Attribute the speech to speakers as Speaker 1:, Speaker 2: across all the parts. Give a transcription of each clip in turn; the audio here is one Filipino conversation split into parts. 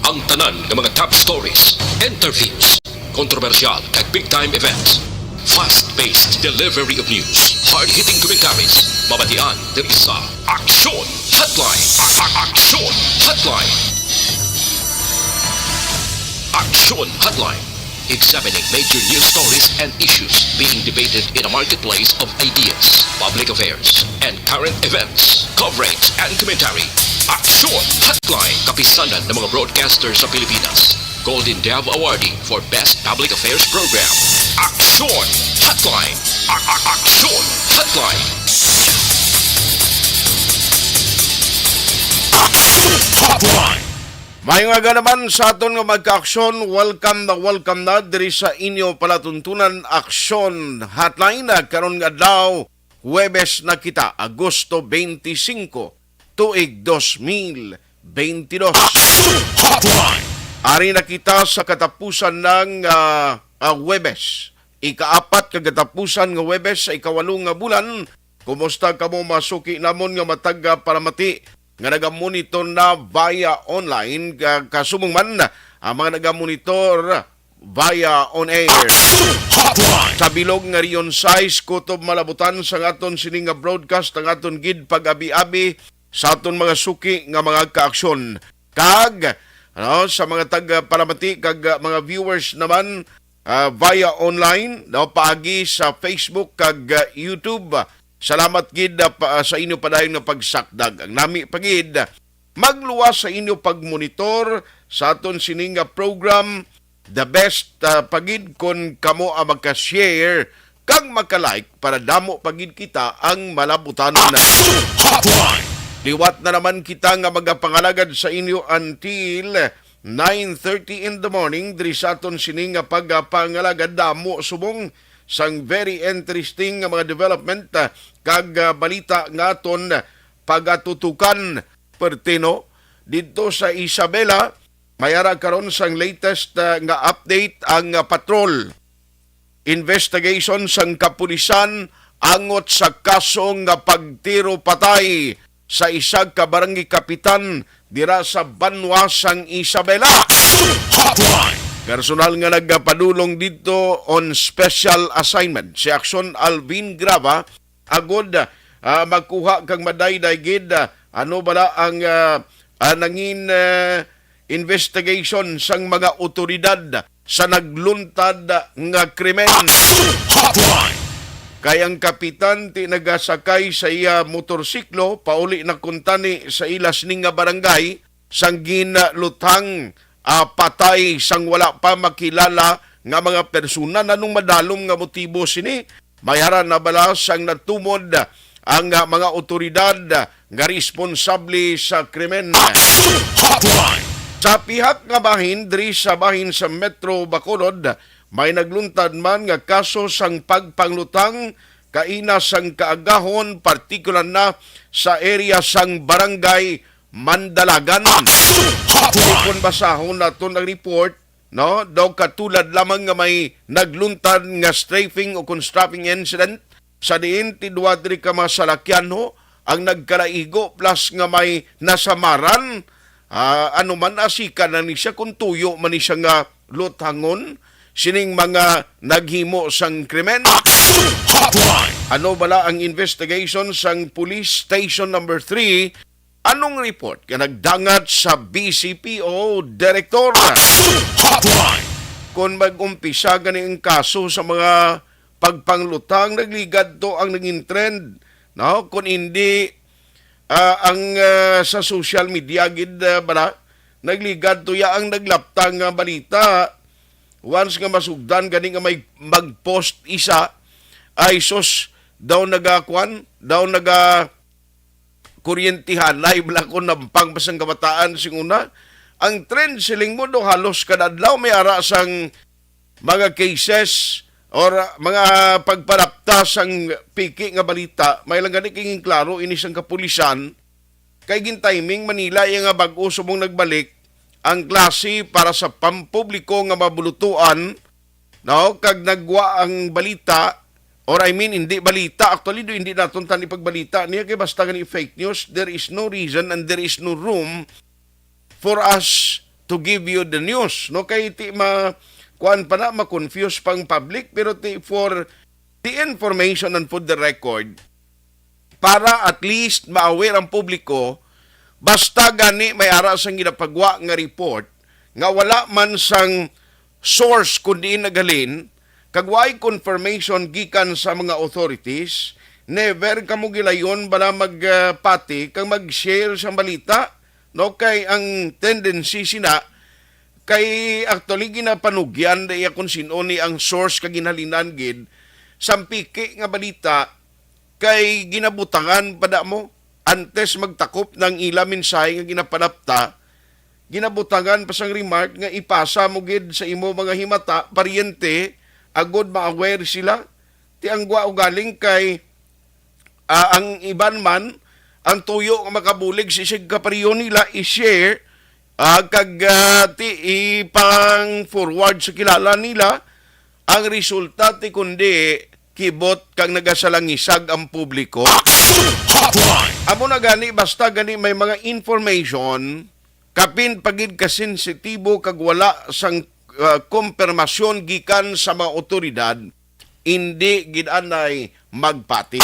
Speaker 1: Ang tanan ng mga top stories, interviews, kontrobersyal kag big time events. Fast-paced delivery of news, hard-hitting commentaries, mabatian diri sa Aksyon Hotline. Aksyon Hotline. Aksyon Hotline. Examining major news stories and issues being debated in a marketplace of ideas, public affairs, and current events. Coverage and commentary. Aksyon Hotline. Kapisanan ng mga broadcasters sa Pilipinas. Golden Dove Awardee for Best Public Affairs Program. Aksyon Hotline. Aksyon Hotline. Aksyon Hotline.
Speaker 2: Mayong aga naman sa aton nga magka-aksyon, welcome na diri sa inyo palatuntunan Aksyon Hotline. Karon nga daw, Huwebes na kita, Agosto 25, tuig 2022.
Speaker 1: Aksyon Hotline.
Speaker 2: Ari na kita sa katapusan ng Huwebes. Ikaapat kagatapusan nga Huwebes sa ikawalong nga bulan. Kumusta ka mo masuki namon nga matag paramati nga nagamonitor na via online, kasumong man ang mga nagamonitor via on air. Sa bilog nga Rion 6, kutob malabutan sa aton sining nga broadcast ang aton gid pag-abi-abi sa aton mga suki nga mga kaaksyon. Kag sa mga taga-paramati kag mga viewers naman via online, paagi sa Facebook kag YouTube. Salamat gid sa inyo padayon nga pagsakdag. Ang nami pagid magluwas sa inyo pagmonitor sa aton sining nga program. The best pagid kon kamo ang magka-share kag magka-like para damo pagid kita ang malabutan na. Liwat na naman kita nga magapangalagad sa inyo until 9:30 in the morning diri sa aton sining nga pagpangalagad damo subong sang very interesting nga mga development kag balita nga aton pagatutukan pertino dito sa Isabela. Mayara karon sang latest nga update ang patrol investigation sang kapulisan angot sa kasong nga pagtiro patay sa isag ka barangay kapitan dira sa Banwa sang Isabela. Personal nga nagpadulong dito on special assignment si Aksyon Alvin Grava agod magkuha kang madayday gid ano bala ang nangin investigation sang mga otoridad sa nagluntad nga krimen. Kayang kapitan ti nagasakay sa iya motorsiklo pauli na kuntani sa ilas ning nga barangay sang ginlutang patay sang wala pa makilala nga mga persona nanong madalom nga motibo sini. Mayara na bala sang natumod ang mga otoridad nga responsable sa krimen. Sa pihak nga bahin diri sa bahin sa Metro Bacolod, may nagluntad man nga kaso sang pagpanglutang kaina sang kaagahon, partikular na sa area sang barangay Mandalagan. Kung basahon nato ng report, no, daw katulad lamang nga may nagluntad nga strafing o constructing incident sa diin tidwa diri ka masalakyan ho ang nagkalaigo plus nga may nasamaran ano man asika na ni siya kung tuyo man ni siya nga lutangon sining mga naghimo sang krimen. Ano bala ang investigation sang Police Station number 3? Anong report ka nagdangat sa BCPO Director? Kung mag-umpisa gani ang kaso sa mga pagpanglutang, nagligad to ang naging trend. No? Kung hindi ang sa social media gid bala, nagligad to ya ang naglaptang nga balita. Once nga masugdan gani nga may mag-post isa, ay sos daw kuryentihan, live lang ko nampang pasang kabataan singuna. Ang trend siling mo do halos kadadlaw may ara sang mga cases or mga pagparapta sang piki nga balita. May lang gani kinging klaro ini sang kapulisan kay gin timing Manila nga bag-o subong nagbalik ang klase para sa pampubliko nga mabulutuan, no, kag nagwa ang balita. Or I mean, hindi balita. Actually, hindi natin tani pagbalita niya kay basta gani fake news. There is no reason and there is no room for us to give you the news. No, kay ti kuan pa na ma-confuse pang public, pero for the information and for the record, para at least ma-aware ang publiko, basta gani may ara sang ginapagwa nga report nga wala man sang source kundi nagalin, kagway confirmation gikan sa mga authorities, never kamo gilayon bala magpati kang mag-share sa balita. No, kay ang tendency sina kay actually ginapanugyan daya kung sino ni ang source kag ginhalinan gid sampiki nga balita kay ginabutangan pada mo antes magtakop ng ila mensahe nga ginapanapta, ginabutangan pa sang remark nga ipasa mo gid sa imo mga himata paryente agod ma-aware sila. Ti ang gwa galing kay ang iban man ang tuyo nga makabulig si sig kapariyo nila i-share kag ti ipang forward sa kilala nila, ang resulta ti kundi kibot kang nagasalangisag ang publiko. Amo na gani basta gani may mga information kapin pagid ka sensitibo kag wala sang kumpirmasyon gikan sa mga otoridad, hindi gid anay magpati.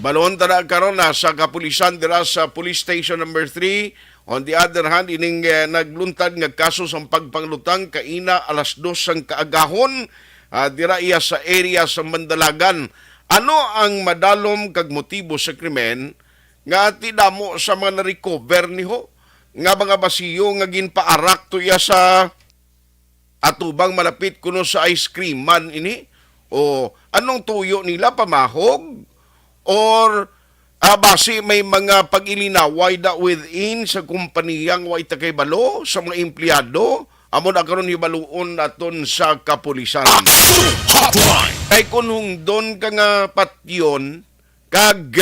Speaker 2: Balon tara karon na sa kapulisan dira sa police station number 3. On the other hand, ining nagluntad nga kaso sa pagpanglutang kaina alas 2 sang kaagahon dira iya sa area sa Mandalagan. Ano ang madalom kag motibo sa krimen nga ti damo sa mga na-recover niho nga mga basiyo nga ginpaarak to iya sa atubang malapit kuno sa ice cream man ini? O anong tuyo nila, pamahog? Or base may mga pag-ilinaway da within sa kumpaniyang way takay balo sa mga empleyado, amo na karon hibaluon naton sa kapulisan. Kay kunhung don ka nga patyon kag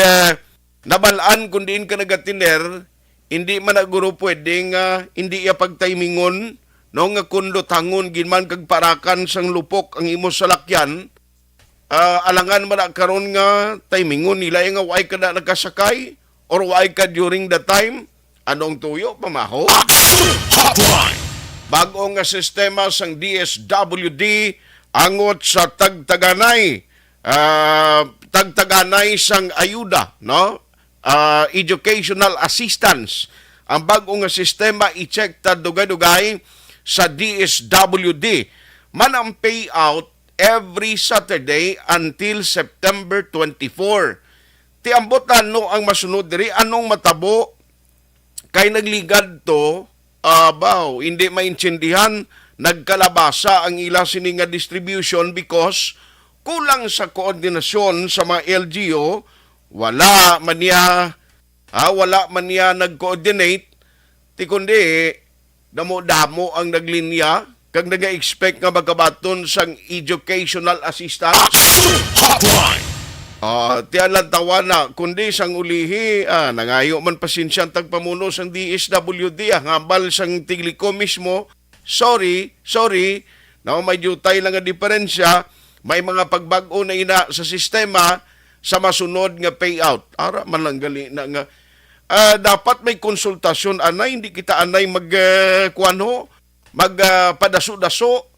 Speaker 2: nabalaan kun diin ka nagatiner, hindi man naguro pwede nga hindi iya pagtimingon no nga kundo tangon ginman kag parakan sang lupok ang imo salakyan. Alangan man karon nga timingon nila nga way ka na nagkasakay or way ka during the time, anong tuyo pamaho? Bago nga sistema sang DSWD angot sa tagtaganay sang ayuda, no, educational assistance, ang bago nga sistema i-check ta dugay-dugay sa DSWD man ang payout every Saturday until September 24. Ti ambotan no ang masunod diri, anong matabo kay nagligad to, hindi maintindihan, nagkalabasa ang ila sini nga distribution because kulang sa koordinasyon sa mga LGU, wala man niya nag-coordinate, ti kundi damo-damo ang naglinya kag naga-expect nga magkabaton sang educational assistance. Tiyan lang tawa na, kundi sang ulihi, nangayo man pasensya ang tagpamuno sang DSWD, hambal sang tigliko mismo, sorry, na may jutay lang nga diferensya, may mga pagbago na ina sa sistema sa masunod nga payout. Ara man lang gali na nga. Dapat may konsultasyon, anay, hindi kita anay magpadaso-daso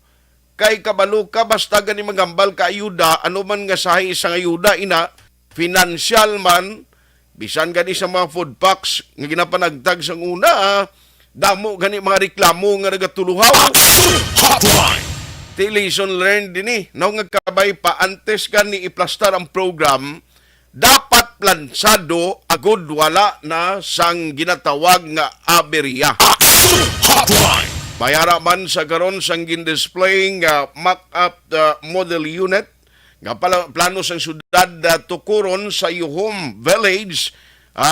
Speaker 2: kay kabalo ka basta gani magambal ka ayuda, ano man nga sahi isang ayuda ina, financial man, bisan gani sa mga food packs nga ginapanagtag sang una, damo gani mga reklamo nga nagatuluhaw. Ti lesson learned din no nga kabay pa antes gani iplastar ang program, dapat plansado agud wala na sang ginatawag nga aberya. Mayara man sa karon sang gin-display nga mock-up model unit nga plano sang syudad tukuron sa Yuhom Village,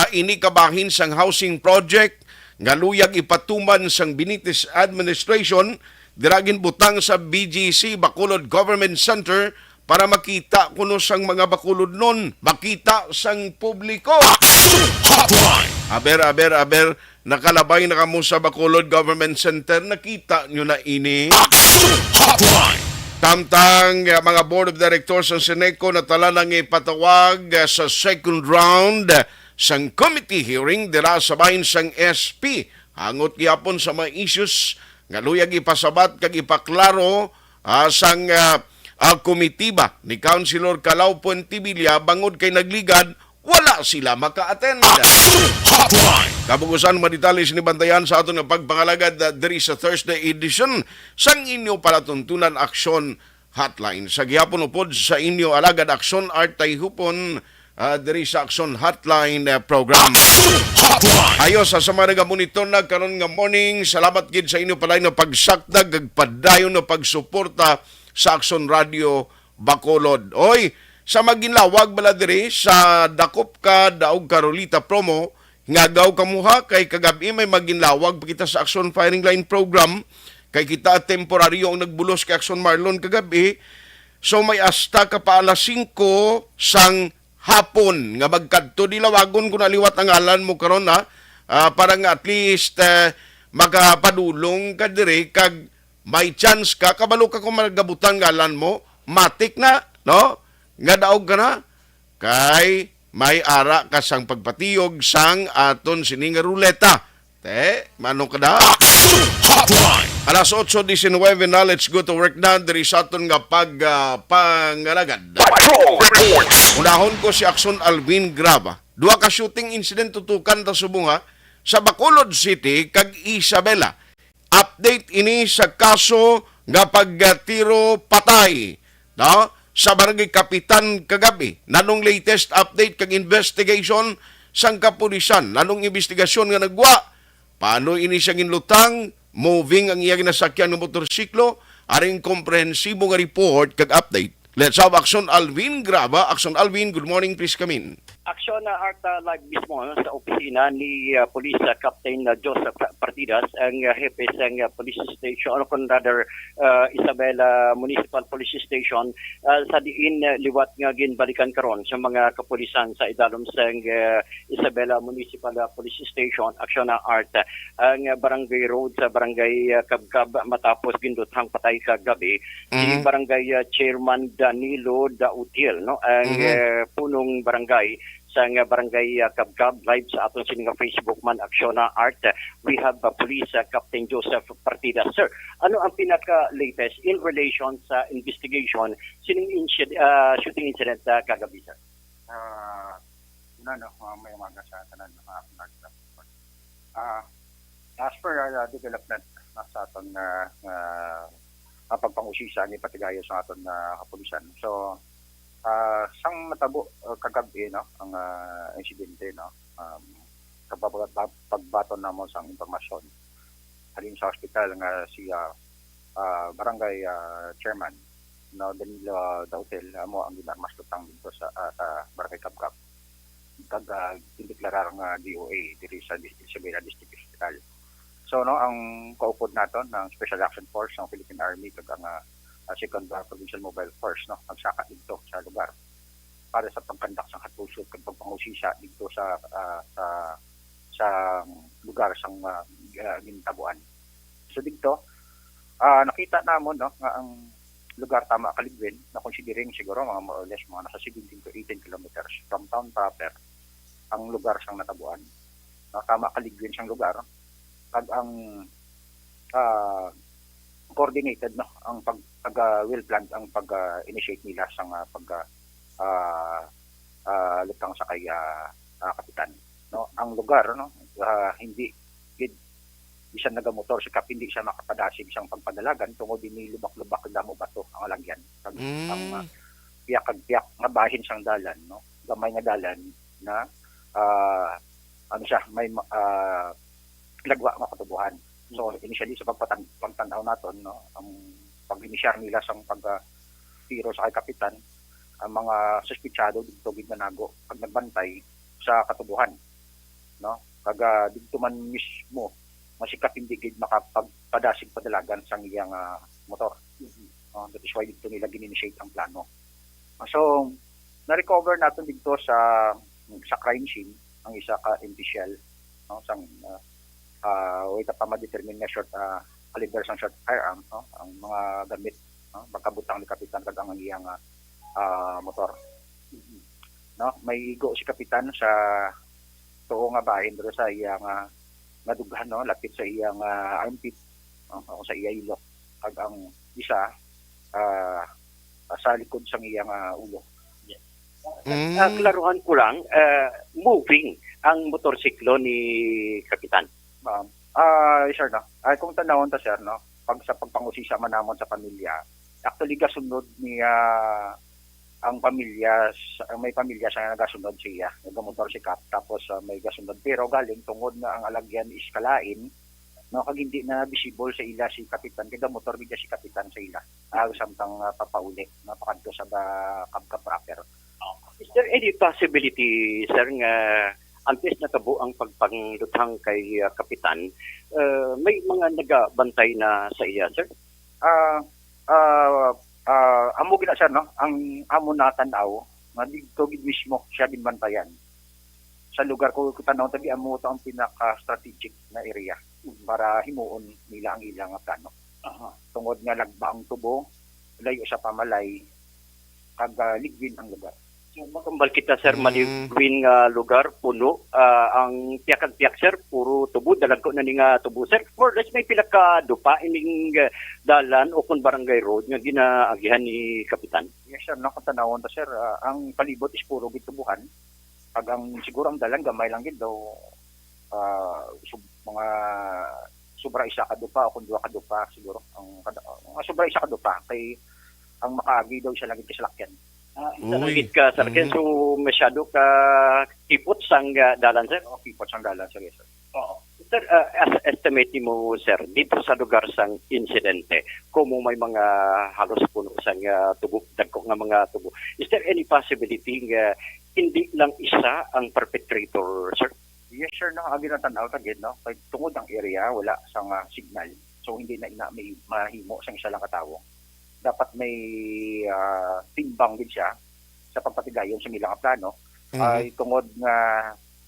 Speaker 2: ini kabahin sang housing project nga luyag ipatuman sang Benitez administration, diragin butang sa BGC Bacolod Government Center para makita kuno sang mga bakulod nun, makita sang publiko. Aber, nakalabay na kamo sa Bacolod Government Center, nakita nyo na ini. Tamtang mga Board of Directors ng Seneco na tala nang ipatawag sa second round sang committee hearing dira sa bahin sang SP hangot gyapon sa mga issues nga luyag ipasabat kag ipaklaro sang komitiba ni Councilor Calao Puentevilla bangod kay nagligad wala sila maka-attend.
Speaker 1: Hotline.
Speaker 2: Kabugusan maditalis ni bantayan sa aton nga pagpangalagad diri sa Thursday edition sang inyo palatuntunan aksyon hotline. Sa gihapon upod sa inyo alagad aksyon artay hupon diri sa aksyon hotline program.
Speaker 1: Hotline.
Speaker 2: Ayo sa mga monitor na karon nga morning, salamat gid sa inyo palay na pagsakdag kag padayon na pagsuporta sa Aksyon Radio Bacolod. Oy, sa maginlawag bala diri sa Dakop ka daog Carolita promo nga gaw kamuha kay kagabi may maginlawag pa kita sa Aksyon Firing Line program kay kita temporaryo ang nagbulos kay Aksyon Marlon kagabi. So may hasta ka pa alas 5 sang hapon nga magkadto dilawagon ko naliwat ang ngalan mo karon ha. Para nga at least makapadulong ka diri kag may chance ka kabalo ka kung magabutan ngalan mo matik na no nga daog ka na kay may ara ka sang pagpatiyog sang aton sining nga ruleta manong kada
Speaker 1: Hotline.
Speaker 2: alas 8:19 na let's go to work na diri sa aton nga pangalagad.
Speaker 1: Patrol report.
Speaker 2: Unahon ko si Akson Alvin Graba. Duha ka shooting incident tutukan ta subunga sa Bacolod City kag Isabela. Update ini sa kaso nga pagtiro patay no sa barangay Kapitan kagabi. Nanong latest update kag investigation sang kapulisan. Nanong investigasyon nga nagwa paano ini siya ginlutang moving ang iyang nasakyan ng motorsiklo aring komprehensibo nga report kag update. Let's have Akson Alvin Graba. Akson Alvin, good morning, please come in.
Speaker 3: Aksyon na Arta live mismo sa opisina ni Police Captain Joseph Partidas, ang hepe sa police station, ano kung rather Isabela Municipal Police Station, sa diin liwat nga ginbalikan karon sa mga kapulisan sa idalom sa Isabela Municipal Police Station. Aksyon na Arta, ang barangay road sa barangay Kabkab matapos ginduthang patay kagabi, si barangay Chairman Danilo Dautil, no? Ang punong barangay sa barangay Kabkab, live sa aton sining Facebook man Aksyon na Art. We have Police Captain Joseph Partidas. Sir, ano ang pinaka-latest in relation sa investigation sining shooting incident kagabi, sir?
Speaker 4: May umaga sa tanan ng mga as per development sa aton pagpangusisa ni patigayo sa aton kapulisan. So sang matabo kagabi no ang insidente no pagbaton namo sang impormasyon halin sa ospital nga si barangay chairman no Danilo Dautil mo ang ginarmas lutang dito sa barangay Kabkab kag dineklarar nga DOA diri sa Isabela District Hospital. So no ang kaupod naton ng Special Action Force ng Philippine Army kag ang Second Provincial Mobile Force no nagsaka dito sa lugar para sa pagkandak sa katusod kag pagpangusisa dito sa lugar sang gintabuan. So dito nakita namon no nga ang lugar tama kaligwin na considering siguro mga more or less mga nasa 17 to 18 kilometers from town proper ang lugar sang natabuan. Tama kaligwin sang lugar kag ang coordinated no ang pag well planned ang pag-initiate nila sa lutang sa kay kapitan no ang lugar no hindi bisan nagamotor si kap hindi siya makapadasig isang pagpadalagan tungod dinhi lubak-lubak damo bato ang alagyan ang piyak nga bahin sang dalan no gamay nga dalan na ano siya may lagwa nga katubuhan. So initially sa pagtanaw naton no ang pag-inisyar nila sa tiro sa kay kapitan ang mga suspitsado dito gidnago pag nagbantay sa katubuhan no kaga dito man mismo masikat hindi gid makapagpadasig padalagan sang iyang motor. That is why dito nila gin-initiate ang plano. So na-recover natin dito sa crime scene ang isa ka official no sang way ta pa ma-determine na short caliber sang short firearm no ang mga gamit no pagkabutang ni kapitan kag ang iyang motor no may igo si kapitan sa tuo nga bahin dito sa iyang nga dughan no lapit sa iyang armpit o sa iya ilok kag ang isa ah, sa likod sa iyang ulo.
Speaker 3: Klaruhan ko lang, moving ang motorsiklo ni Kapitan.
Speaker 4: Sir, no? Ay, kung tanawon ta, sir, no? Pag sa pagpangusisa man namon sa pamilya, actually, gasunod ni ang pamilya, may pamilya siya nagasunod siya, nagamotor si Kap, tapos may gasunod. Pero galing, tungod na ang alagyan is kalain, no, kag hindi na visible sa ila si Kapitan, kaya motor bigya si Kapitan sa ila. Samtang papauli, napakadto sa Kabkab proper.
Speaker 3: Is there any possibility, sir, nga antes na tabo ang pagpanglutang kay Kapitan, may mga nagabantay na sa iya, sir?
Speaker 4: Amo gina sir, no? Ang amo natanaw, nga dito gid mismo siya ginbantayan. Sa lugar ko tanaw tabi amo to ang pinaka-strategic na area para himuon nila ang ilang plano. Tungod nga lagba ang tubo, layo sa pamalay, kag ligwin ang lugar.
Speaker 3: So, makambal kita, sir, maligwin nga lugar, puno. Ang piyak-piyak, sir, puro tubo. Dalag ko na ni nga tubo, sir. More or less, may pila ka dupa ining dalan o kung barangay road nga ginaagihan ni Kapitan.
Speaker 4: Yes, sir. Nakatanawon ta, sir. Ang palibot is puro gitubuhan. Pag ang siguro ang dalan, gamay lang gid daw. Mga sobra isa ka dupa o kung duwa ka dupa, siguro. Sobra isa ka dupa. Kay ang makaagi daw siya lang gid kasalakyan.
Speaker 3: Sanagit ka, sir. So, masyado ka kipot sang dalan, sir?
Speaker 4: O, kipot sang dalan, sir. Yes, sir.
Speaker 3: Oo. Sir, as estimate mo, sir, dito sa lugar sang insidente, kung may mga halos puno sang tubo, dagko nga mga tubo, is there any possibility nga hindi lang isa ang perpetrator, sir?
Speaker 4: Yes, sir. Agi na tanaw tagid, no? Kay tungod ang area, wala sang signal. So, hindi na may mahimo sang isa lang katawo. Dapat may timbang din siya sa pagpatigayon sa ilang plano ay tungod nga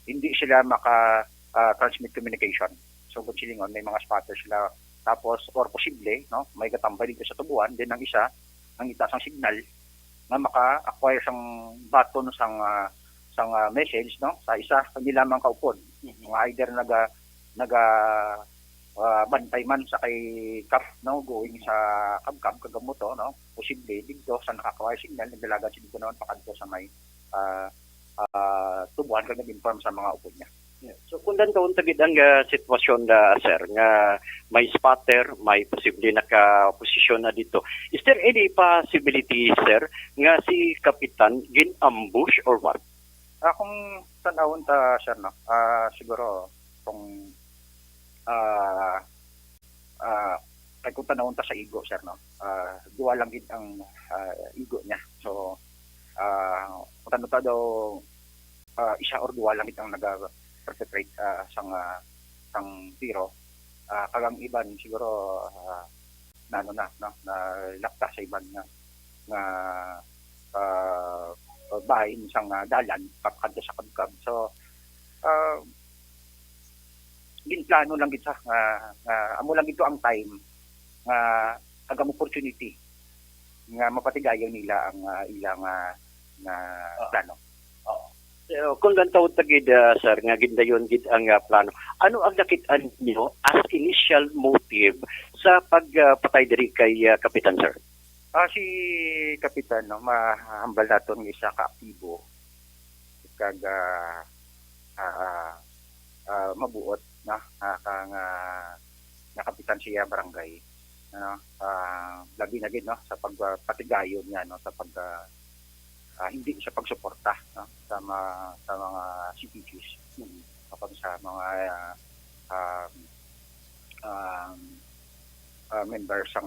Speaker 4: hindi sila maka-transmit communication. So kung silingon, may mga spotter sila tapos or posible, no, may katambay dito sa tubuan, din ang isa ang itaas ang signal na maka-acquire sang button sang message, no, sa isa hindi lamang kaupod. Mga either naga bantay man sa kay Kap, no, going sa Kabkab kagamoto, no, posible dito sa nakakaway signal nagdalagan siya dito naman pakadto sa may tubuan kag nag-inform sa mga upod niya.
Speaker 3: Yeah. So kung taon tagid ang sitwasyon na, sir, nga may spotter, may posible naka-posisyon na dito, is there any possibility, sir, nga si Kapitan gin-ambush or what?
Speaker 4: Kung tanawon ta, sir, no, siguro kung kay kung tanawon ta sa igo, sir, no, duwa lang gid ang igo niya. So kung tanong ta daw isa or duwa lang gid ang nag-perpetrate sang tiro, kagang iban siguro na lakta sa iban nga bahin sang dalan papakadto sa Kabkab. So ginplano lang gid sa amo lang ito ang time nga agam opportunity nga mapatigayon nila ang ilang plano.
Speaker 3: So, kung taon tagid, sir, nga gindayon gid ang plano, ano ang nakit-an niyo as initial motive sa pagpatay diri kay Kapitan, sir?
Speaker 4: Si Kapitan, no, mahambal naton nga isa ka aktibo kag mabuot na kapitan siya barangay, ano, labi na gid, no, sa pagpatigayon niya, no, sa hindi sa pagsuporta, no, sa mga CPGs kapag sa mga members sa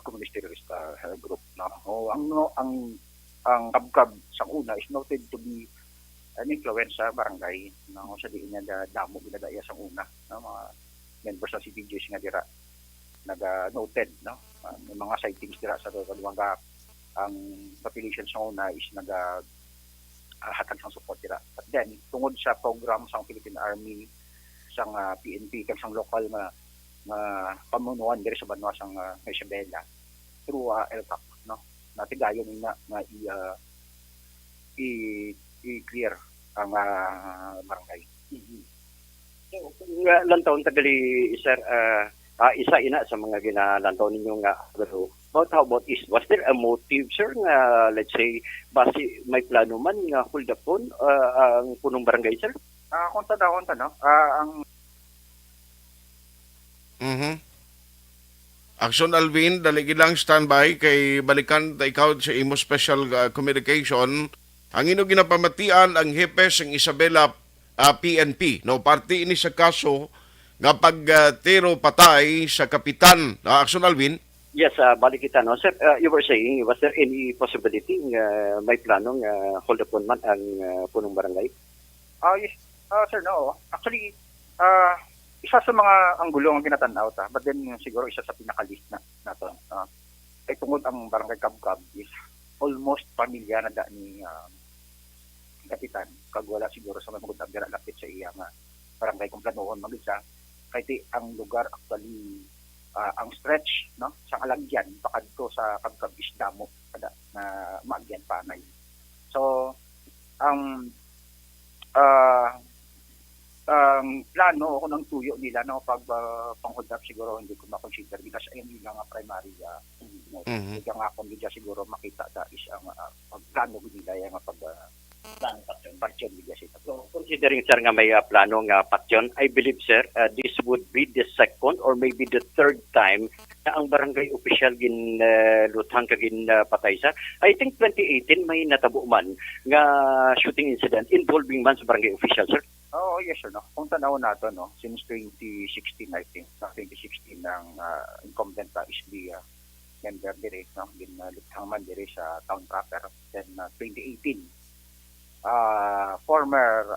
Speaker 4: communist terrorist group, no. Ang Kabkab sa una is noted to be an influence sa barangay, no, sa diin niya damo ginadaya sa una, no, mga members sa CPGs nga dira noted, no, may mga sightings dira sa Kaluwaga. Ang population sa una is hatag sang support dira. But then tungod sa program sa Philippine Army, sang PNP kag sang lokal nga pamunuan diri sa banwa sang Isabela through LTAC, no, natigayon na i-clear ang barangay.
Speaker 3: So, kung lantaw tagali, sir, isa ina sa mga ginalantaw ninyo nga pero how about is was there a motive, sir, nga let's say base may plano man nga hold upon ang punong barangay, sir?
Speaker 4: Kung tanaw, ang
Speaker 2: Mhm. Action Alvin, dali lang standby kay balikan ta ikaw sa imo special communication. Ang ino ginapamatian ang hepes ng Isabela PNP. No, parte ini sa kaso nga pagtiro patay sa kapitan. Action Alvin.
Speaker 3: Yes, balik kita, no? Sir, you were saying, was there any possibility nga may planong hold upon man ang punong barangay?
Speaker 4: yes, sir, no. Actually, isa sa mga anggulo ang ginatanaw but then siguro isa sa pinaka-list na nato. Ay tungod ang barangay Kabkab is almost pamilya na da ni kapitan. Kag wala siguro sa mga magudang dira lapit sa iya nga barangay kung planohon mag-isa. Kaya ang lugar actually ang stretch no sa alagyan pakadto sa Kabkab is damo kada na maagyan panay. So ang plano ako ng tuyo nila no pag pang-hold up siguro hindi ko ma-consider because ayun yung nga primary hindi nga ako hindi siguro makita da is ang plano nila yung pag patyon nila siya.
Speaker 3: So, considering, sir, nga may plano nga patyon, I believe, sir, this would be the second or maybe the third time na ang barangay official lutang kagin patay, sir. I think 2018 may natabo man nga shooting incident involving man sa barangay official, sir.
Speaker 4: Oh, yes sir, no. Kung tanaw nato no, since 2016 I think, 2016 ng incumbent is the member dire no, lutang man dire sa town proper. Then 2018 former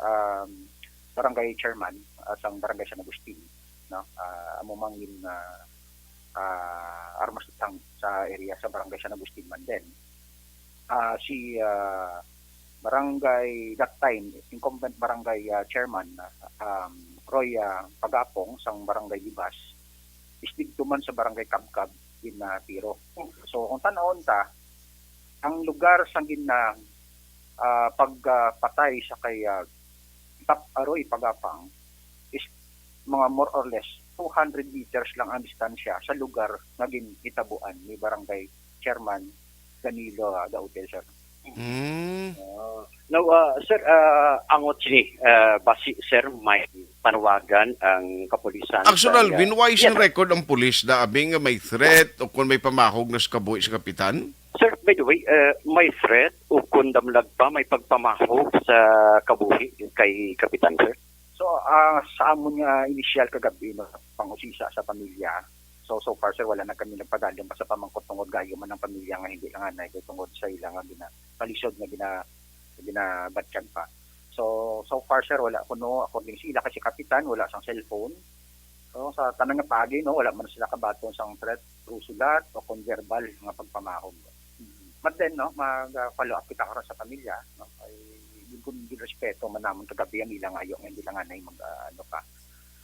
Speaker 4: barangay chairman sang barangay San Agustin no amo mangin armas lutang sa area sa barangay San Agustin man din si barangay that time incumbent barangay chairman Roy Pagapong sang barangay Libas istigto man sa barangay Kabkab in Tiro. So kung tanawon ta ang lugar sang pagpatay sa kay Tap Aroy Pagapang is mga more or less 200 meters lang ang distansya sa lugar na ginhitabuan ni barangay chairman Danilo Daute, sir.
Speaker 3: Now, sir, angot sini, basi, sir, may panawagan ang kapulisan.
Speaker 2: Action Alvin, why is
Speaker 3: yes,
Speaker 2: record ang pulis na abing may threat o kung may pamahog na kabuhi sa kapitan?
Speaker 3: sir, by the way, may threat o kung damlag pa may pagpamahog sa kabuhi kay kapitan, sir?
Speaker 4: So, sa amon nga initial kagabi no, pangusisa sa pamilya. So far sir wala na kami nagpadalyon pa sa pamangkot tungod gayo man ng pamilya nga hindi nga na tungod sa ilang nga palisod nga ginabatyan pa. So far sir wala kuno according sa ila kasi kapitan wala sang cellphone. So sa tanang nga pagi no wala man sila kabaton sang threat through sulat o kon verbal nga pagpamahog. But then no mag-follow up kita karon sa pamilya no ay kung respeto man namon kagabi ang ilang ayo nga hindi lang anay mag pa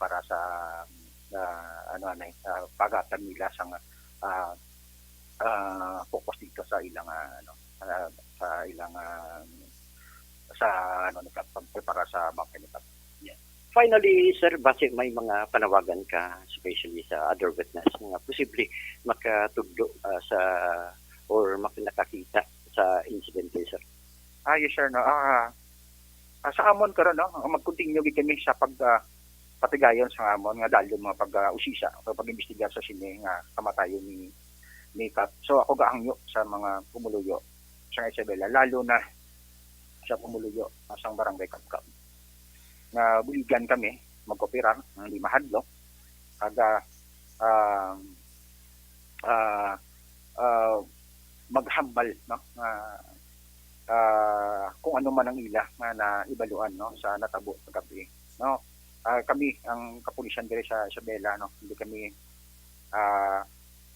Speaker 4: para sa pagatan nila sa focus dito sa ilang pagprepara sa mga kanita.
Speaker 3: Yeah. Finally, sir, base may mga panawagan ka, especially sa other witness, mga posible makatugdo sa or makinakakita sa incident, sir?
Speaker 4: Yes, sir. No? Sa amon karon no, mag-continue kami sa patigayon sa amon nga dalyon mga pag-usisa o pag-imbestigar sa sini nga kamatayon ni Kap. So ako gaangyo sa mga pumuluyo sa Isabela lalo na sa pumuluyo sa barangay Kabkab. Nga buligan kami magkooperar ng lima hadlo aga maghambal no kung ano man ang ila nga naibaluan no sa natabo kagabi no. Kami ang kapulisan dire sa Isabela no hindi kami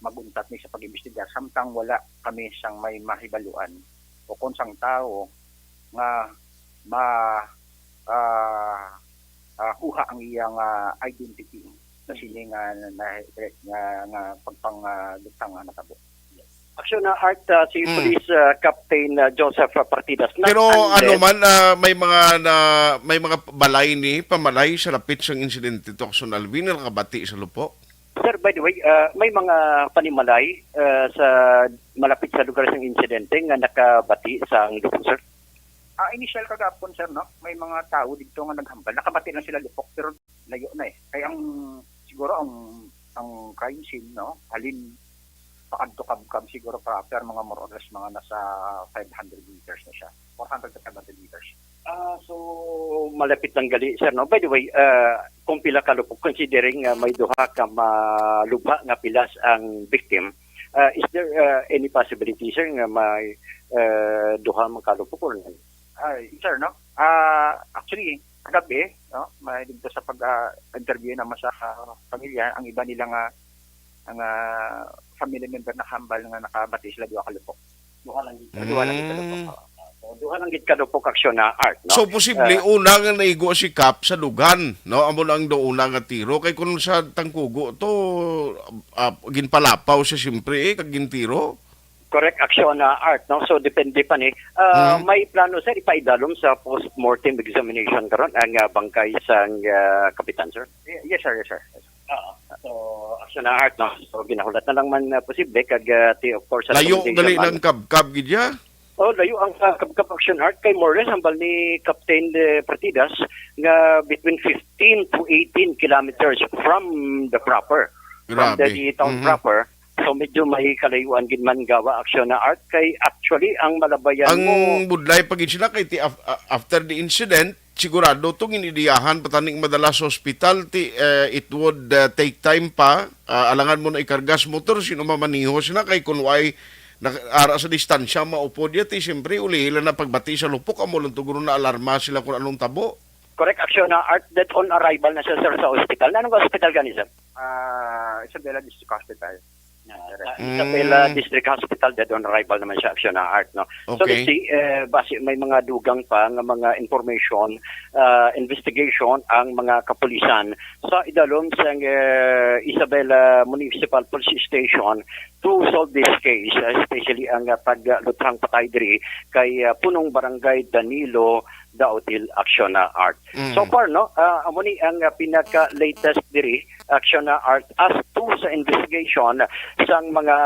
Speaker 4: maguntat ni sa pag-imbestigar samtang wala kami sang may mahibaluan o kung sang tao nga kuha ang iyang identity sa sini nga pagpang lutang nga natabo.
Speaker 3: Aksyon na Art, si Police Captain Joseph Partidas. Not
Speaker 2: Pero
Speaker 3: unless-
Speaker 2: ano man may mga balay ni pamalay sa lapit sa insidente to Action Alvin nakabati sa lupo.
Speaker 3: Sir, by the way, may mga panimalay sa malapit sa lugar ng insidente nga nakabati sa lupok, sir.
Speaker 4: Initial kagapon, sir, no? May mga tao dito nga naghambal. Nakabati lang sila lupok, pero layo na eh. Kaya siguro ang crime scene, no? Halin pakadto kabkab siguro proper mga more or less mga nasa 500 meters na siya. 400 to 500 meters.
Speaker 3: So, malapit lang gali, sir, no? By the way, kung pila ka lupok, considering may duha ka malubha nga pilas ang victim, is there any possibility, sir, nga may duha makalupok or not?
Speaker 4: Sir, no? Actually, kagabi, no? May dito sa pag-interview naman sa pamilya, ang iba nila nga ang family member na hambal nga nakabati sila duha ka lupok.
Speaker 3: Duha lang gid.
Speaker 4: Duha lang ito lupok.
Speaker 3: Duha lang gid ka lupok aksyon na Art, no?
Speaker 2: So posible una nga naigo si Kap sa dugan, no? Amo lang do una nga tiro kay kun sa tangkugo to ginpalapaw siya siyempre kag gintiro.
Speaker 3: Correct action na Art, no? So depende pa ni. May plano, sir, ipaidalom sa post-mortem examination karon ang bangkay sa kapitan, sir.
Speaker 4: Yes, sir. Yes, sir.
Speaker 3: So action na Art, no? So ginahulat na lang man posible kag of course sa
Speaker 2: Layo
Speaker 3: documentation
Speaker 2: dali
Speaker 3: man.
Speaker 2: lang kab gidya.
Speaker 3: Oh, layo ang kabkab action Art kay Morris hambal ni Captain Partidas nga between 15 to 18 kilometers from the proper. From
Speaker 2: Grabe.
Speaker 3: the town proper. So medyo may kalayuan gid man gawa aksyon na Art kay actually ang malabayan
Speaker 2: Ang
Speaker 3: mo
Speaker 2: budlay pag sila kay after the incident sigurado tong inidiyahan pataning madala sa ospital it would take time pa alangan mo na ikargas motor sino mamaniho sila kay kun way ara sa distansya maupo diya siyempre uli ila na pagbati sa lupok amo lang tuguro na alarma sila kung anong tabo.
Speaker 3: correct action na Art that on arrival na siya sir sa ospital. Anong hospital gani sir?
Speaker 4: Isabela District Hospital.
Speaker 3: Isabela District Hospital dead on arrival naman siya action na Art, no? So
Speaker 2: Okay.
Speaker 3: let's see, base may mga dugang pa nga mga information, investigation ang mga kapulisan sa idalom sa Isabela Municipal Police Station to solve this case, especially ang paglutrang patay diri kay punong barangay Danilo Daotil action na Art. So far, no, amo ni ang pinaka-latest diri action na Art as to sa investigation sang mga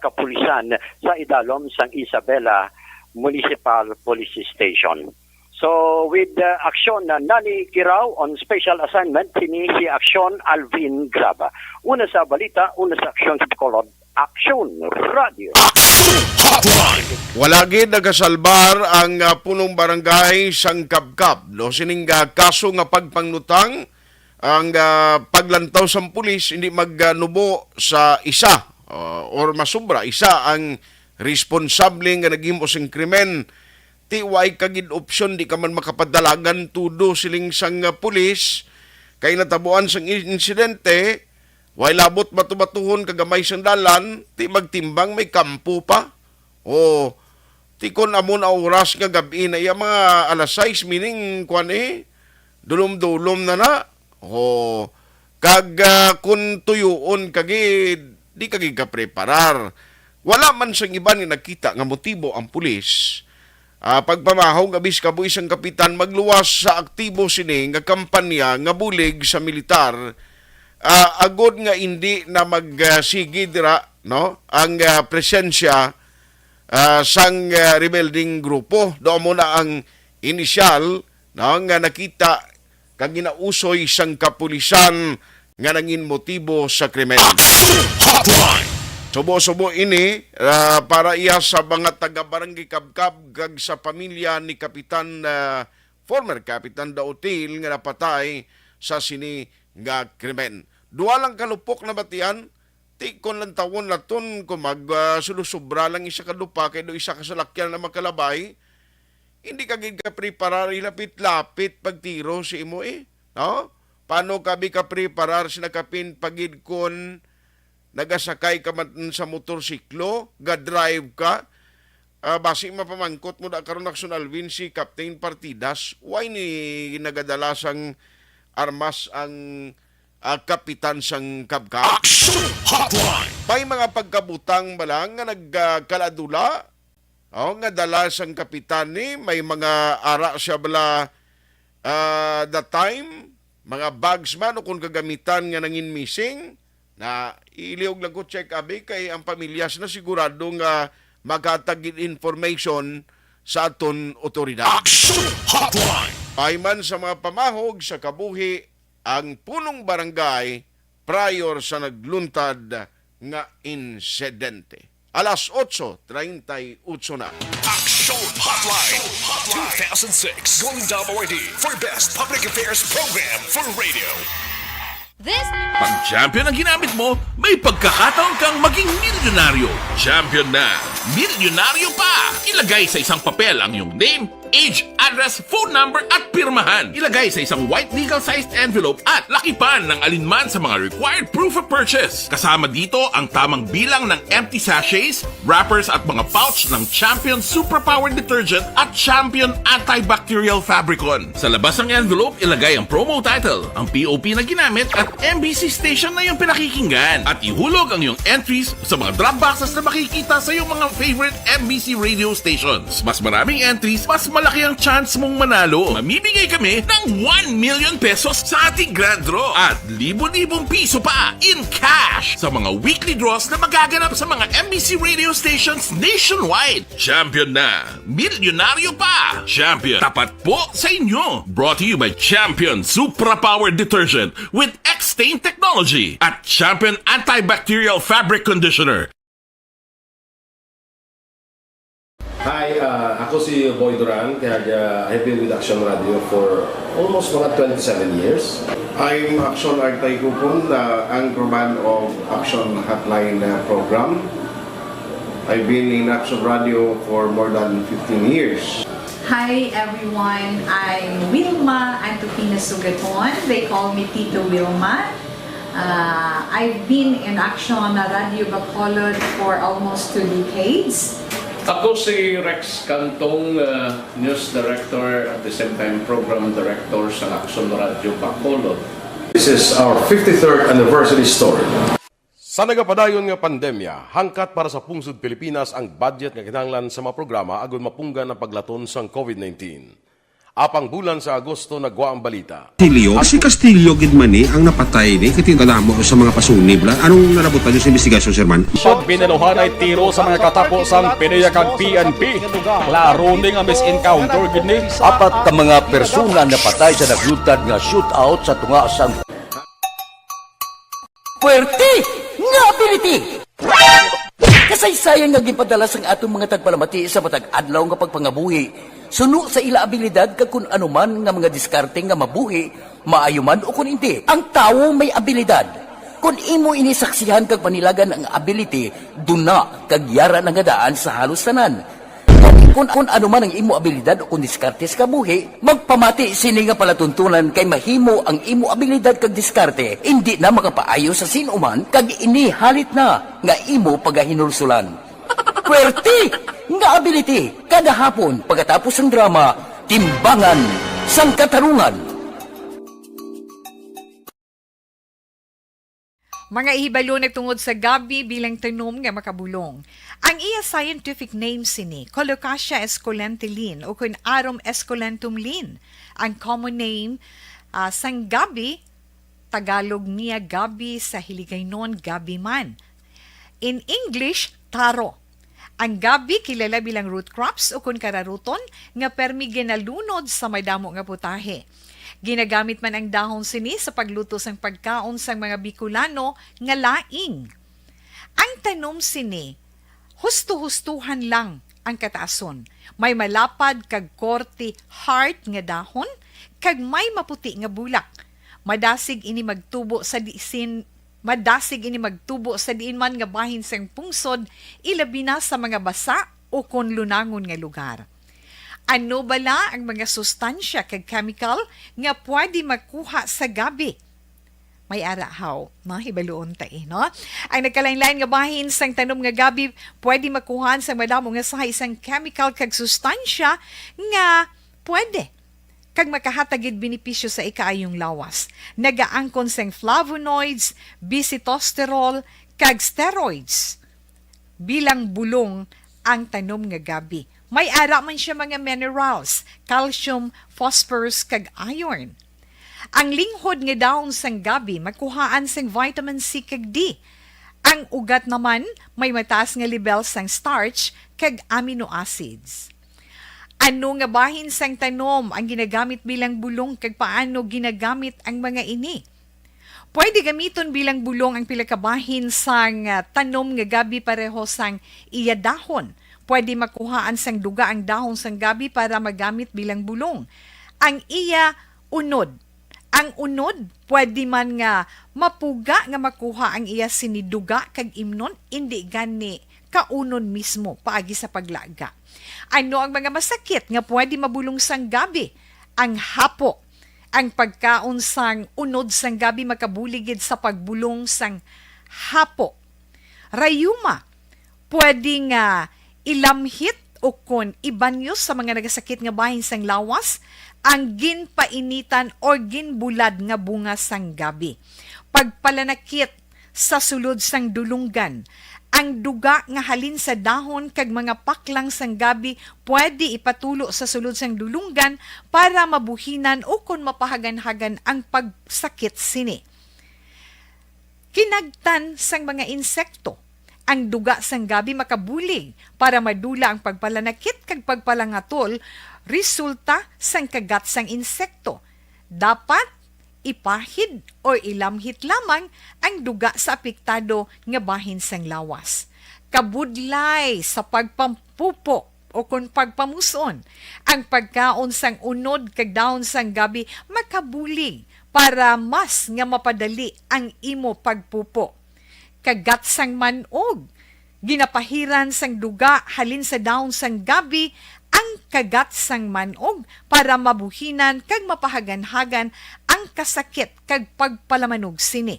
Speaker 3: kapulisan sa idalom sang Isabela Municipal Police Station. So with action na Nani Kirao on special assignment, sini si Action Alvin Graba. Una sa balita, una sa action sa Bacolod, Action Radio.
Speaker 2: Wala gid nagasalbar ang punong barangay sang Kabkab. No sining kaso nga pagpanglutang ang paglantaw sa pulis hindi magnubo sa isa or masubra isa ang responsable nga naghimo sing krimen. Ti way kagid option di ka man makapadalagan tudo siling sang pulis kay natabuan sang insidente. Way labot batubatuhon kagamay sang dalan, ti magtimbang may kampo pa. O ti kon amon a oras nga gabi na iya mga alas 6 meaning kwan dulom-dulom na. O kag kun tuyoon kagid di kagid ka preparar. Wala man sang iba ni nakita nga motibo ang pulis. Pagpamahaw nga bis kabuhi sang kapitan magluwas sa aktibo sini nga kampanya nga bulig sa militar. Agod nga hindi na magsigid no ang presensya sang rebelding grupo do mo na ang inisyal no nga nakita kag ginausoy sang kapulisan nga nangin motibo sa krimen. Subo-subo ini para iya sa mga taga-barangay Kabkab kag sa pamilya ni Kapitan former Kapitan Daotil nga napatay sa sini nga krimen. Duwa lang kalupok na batian, ti kon lang tawon laton kung magsulusubra lang isa kadupa kay do isa kasalakyan na makalabay, hindi ka gid ka preparar lapit-lapit pagtiro si imo no? Paano ka bi ka preparar sinakapin pagid kon nagasakay ka man sa motorsiklo, ga-drive ka, basi mapamangkot mo da karon Action Alvin si Captain Partidas, why ni nagadala sang armas ang kapitan sang kabkab.
Speaker 1: Action Hotline.
Speaker 2: May mga pagkabutang balang nga nagkaladula. Nga dala sang kapitan ni, may mga ara siya bala the time, mga bags man o kung kagamitan nga nangin missing, na iliog lang ko check abi kay ang pamilyas na sigurado nga maghatag information sa aton otoridad.
Speaker 1: Action Hotline.
Speaker 2: Payman sa mga pamahog sa kabuhi ang punong barangay prior sa nagluntad nga insidente. Alas 8:38 na.
Speaker 1: Action Hotline 2006 Golden Dome Awardee for Best Public Affairs Program for Radio.
Speaker 5: This
Speaker 6: Pag champion ang ginamit mo, may pagkakataon kang maging milyonaryo. Champion na, milyonaryo pa! Ilagay sa isang papel ang iyong name, age, address, phone number at pirmahan. Ilagay sa isang white legal-sized envelope at lakipan ng alinman sa mga required proof of purchase. Kasama dito ang tamang bilang ng empty sachets, wrappers at mga pouch ng Champion Superpower Detergent at Champion Antibacterial Fabricon. Sa labas ng envelope, ilagay ang promo title, ang POP na ginamit at MBC station na yung pinakikinggan. At ihulog ang iyong entries sa mga drop boxes na makikita sa iyong mga favorite MBC radio stations. Mas maraming entries, mas malaki ang chance mong manalo. Mamimigay kami ng 1 million pesos sa ating grand draw at libo-libong piso pa in cash sa mga weekly draws na magaganap sa mga MBC radio stations nationwide. Champion na, milyonaryo pa. Champion, tapat po sa inyo. Brought to you by Champion Superpower Detergent with X-Stain Technology at Champion Antibacterial Fabric Conditioner.
Speaker 7: Hi, ako si Boy Duran, kaya I've been with Action Radio for almost mga 27 years.
Speaker 2: I'm Action Artay Kupon, the anchorman of Action Hotline program. I've been in Action Radio for more than 15 years.
Speaker 8: Hi everyone, I'm Wilma Antofina Sugaton. They call me Tito Wilma. I've been in Action Radio Bacolod for almost 2 decades.
Speaker 9: Ako si Rex Cantong, News Director at the same time Program Director sa Action Radio Bacolod.
Speaker 7: This is our 53rd anniversary story.
Speaker 10: Sa nagapadayon nga pandemya, hangkat para sa pungsod Pilipinas ang budget nga kinahanglan sa mga programa agon mapunggan ang paglaton sang COVID-19. Apang bulan sa Agosto nagwa ang balita.
Speaker 11: Castillo, si Castillo gid man ni ang napatay ni katingkadamo sa mga pasunib la. Anong narabutan niyo sa investigasyon, Sir Man?
Speaker 12: Siyod binaluhan ay tiro sa mga katapos ang PIDEA kag PNP. Klaro ni nga misencounter gid ni.
Speaker 13: Apat ka mga persona na patay sa naglutad nga shootout sa tunga sang Puerte nga ability. Kasaysayan nga gipadala sang atong mga tagpalamati sa matag adlaw nga pagpangabuhi. Suno sa ila abilidad kag kun anuman nga mga diskarte nga mabuhi, maayo man o kun hindi. Ang tawo may abilidad. Kung imo inisaksihan kag panilagan ang ability, duna kag yara nga daan sa halos tanan. Kung anuman ang imo abilidad o kun diskarte sa kabuhi, magpamati sini nga palatuntunan kay mahimo ang imo abilidad kag diskarte, hindi na makapaayo sa sinuman kag ini halit na nga imo pagahinulsulan. Puwerte nga ability kada hapon pagkatapos ng drama Timbangan sang Katarungan.
Speaker 5: Mga ihibalo nagtungod sa gabi bilang tanom nga makabulong. Ang iya scientific name sini, Colocasia esculentilin o kun Arum esculentum lin. Ang common name sang gabi, Tagalog niya gabi, sa Hiligaynon gabi man. In English, taro. Ang gabi kilala bilang root crops o kun kararuton nga permi ginalunod sa may damo nga putahe. Ginagamit man ang dahon sini sa pagluto sang pagkaon sang mga Bicolano nga laing. Ang tanom sini, husto-hustuhan lang ang kataason. May malapad kag korte hard nga dahon kag may maputi nga bulak. Madasig ini magtubo sa diin man nga bahin sang pungsod, ilabi na sa mga basa o kon lunangon nga lugar. Ano bala ang mga sustansya kag chemical nga pwede makuha sa gabi? May arahaw, hibaluon tayo, no? Ang nagkalain-lain nga bahin sang tanom nga gabi, pwede makuhaan sa madamo nga sa isang chemical kag sustansya nga pwede kag makahatagid benepisyo sa ikaayong lawas. Nagaangkon sang flavonoids, bisitosterol, kag steroids. Bilang bulong ang tanom nga gabi. May ara man siya mga minerals, calcium, phosphorus, kag iron. Ang linghod nga dahon sang gabi makuhaan sang vitamin C kag D. Ang ugat naman may mataas nga level sang starch kag amino acids. Ano nga bahin sang tanom ang ginagamit bilang bulong kag paano ginagamit ang mga ini? Pwede gamiton bilang bulong ang pila ka bahin sang tanom nga gabi pareho sang iya dahon. Pwede makuhaan sang duga ang dahon sang gabi para magamit bilang bulong. Ang iya unod. Ang unod, pwede man nga mapuga nga makuha ang iya siniduga kag imnon, hindi gani kaunon mismo paagi sa paglaga. Ano ang mga masakit nga pwede mabulong sang gabi? Ang hapo. Ang pagkaon sang unod sang gabi makabuligid sa pagbulong sang hapo. Rayuma, pwede nga ilamhit o kon ibanyo sa mga nagasakit nga bahin sang lawas ang ginpainitan o ginbulad nga bunga sang gabi. Pagpalanakit sa sulod sang dulunggan, ang duga nga halin sa dahon kag mga paklang sang gabi pwede ipatulo sa sulod sang dulunggan para mabuhinan o kon mapahagan-hagan ang pagsakit sini. Kinagtan sang mga insekto, ang duga sang gabi makabulig para madula ang pagpalanakit kag pagpalangatol resulta sang kagat sang insekto. Dapat ipahid o ilamhit lamang ang duga sa apektado nga bahin sang lawas. Kabudlay sa pagpampupo o kung pagpamuson, ang pagkaon sang unod kag dahon sang gabi makabulig para mas nga mapadali ang imo pagpupo. Kagat sang manog, ginapahiran sang duga halin sa dahon sang gabi ang kagat sang manog para mabuhinan kag mapahagan-hagan ang kasakit kag pagpalamanog sini.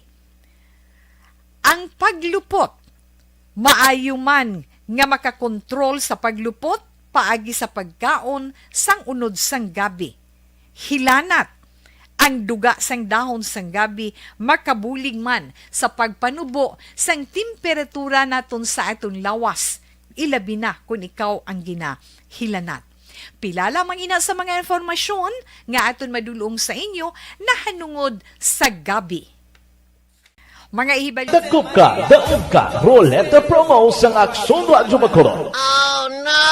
Speaker 5: Ang paglupot, maayo man nga makakontrol sa paglupot paagi sa pagkaon sang unod sang gabi. Hilanat, ang duga sang dahon sang gabi makabulig man sa pagpanubo sang temperatura naton sa aton lawas. Ilabi na kung ikaw ang ginahilanat. Pila lamang ina sa mga informasyon nga aton madulong sa inyo na hanungod sa gabi. Mga ihibalik...
Speaker 14: Dakop ka, daog ka, Roleta Promo sang Aksyon Radyo Bacolod.
Speaker 15: Oh no!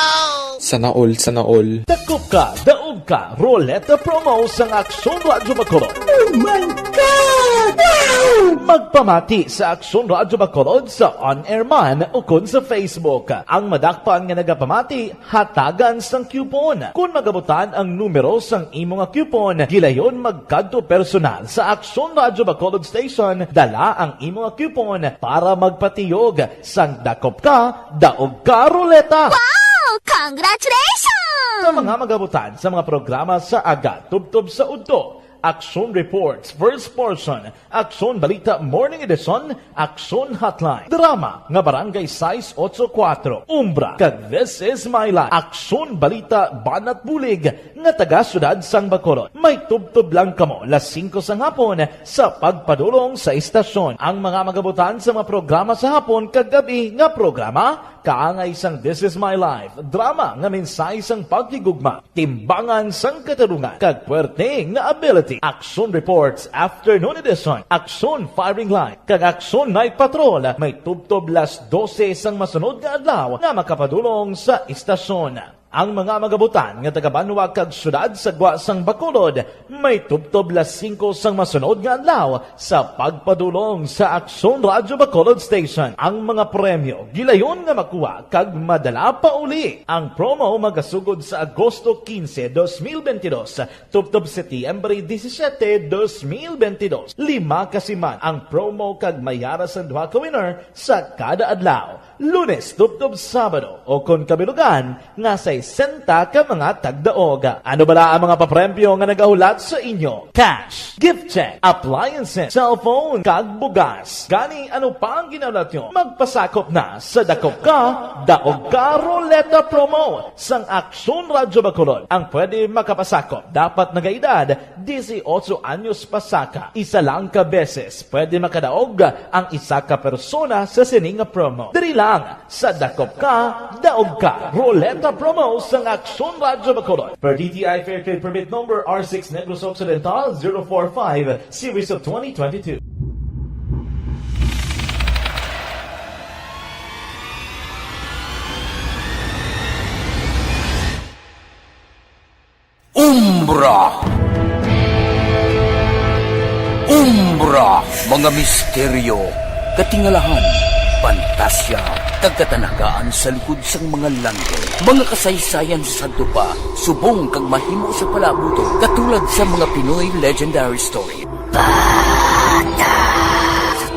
Speaker 16: Sana all.
Speaker 14: Dakop ka, daog ka, Roleta Promo sang Aksyon Radyo Bacolod.
Speaker 15: Oh my God! Wow!
Speaker 14: Magpamati sa Aksyon Radyo Bacolod sa on-air man o kun sa Facebook. Ang madakpan nga nagapamati, hatagan sang coupon. Kung magabutan ang numero sang imo nga coupon, gilayon magkadto personal sa Aksyon Radyo Bacolod Station, dala ang imo nga coupon para magpatiyog sang dakop ka, daog ka, Roleta.
Speaker 15: Wow! Congratulations!
Speaker 14: Sa mga magabutan sa mga programa sa Aga Tubtob sa Udto, Aksyon Reports, First Portion, Aksyon Balita Morning Edition, Aksyon Hotline, Drama nga Barangay 684, Umbra, kag This Is My Life, Aksyon Balita Banat Bulig nga taga-syudad sang Bacolod. May tubtob lang kamo las 5 sang hapon sa pagpadulong sa istasyon. Ang mga magabutan sa mga programa sa hapon kag gabi nga programa kaangay sang This Is My Life, drama nga mensahe sang pagtigugma, timbangan sang katarungan, kag puwerte nga ability. Aksyon Reports Afternoon Edition, Aksyon Firing Line, kag Aksyon Night Patrol, may tubtob las 12 sang masunod nga adlaw nga makapadulong sa istasyon. Ang mga magabutan nga taga-Banwa kag syudad sa Gwa sang Bacolod, may tubtob las 5 sang masunod nga adlaw sa pagpadulong sa Aksyon Radyo Bacolod Station. Ang mga premyo gilayon nga makuha kag madala pa uli. Ang promo magasugod sa Agosto 15, 2022, tubtob Setyembre 17, 2022. 5 kasiman ang promo kag mayara sa 2 ka winner sa kada adlaw. Lunes, tubtob Sabado o kon kabilugan nga sa kay senta ka mga tagdaog. Ano bala ang mga papremyo nga nagahulat sa inyo? Cash, gift check, appliances, cellphone, kag bugas. Gani ano pa ang ginaulat nyo? Magpasakop na sa Dakop Ka, Daog Ka Roleta Promo sang Aksyon Radyo Bacolod. Ang pwede makapasakop dapat nagaedad 18 anyos pasaka. Isa lang ka beses pwede makadaog ang isa ka persona sa sining promo. Diri lang sa Dakop Ka, Daog Ka Roleta Promo sang Aksyon Radyo Bacolod. Per DTI Fair Trade Permit Number R6 Negros Occidental 045 Series of 2022.
Speaker 13: Umbra! Umbra! Mga misteryo, katingalahan, pantasya, kagkatanagaan sa likod sang mga langit. Mga kasaysayan sa santo pa, subong kag mahimo sa palabuto, katulad sa mga Pinoy legendary story.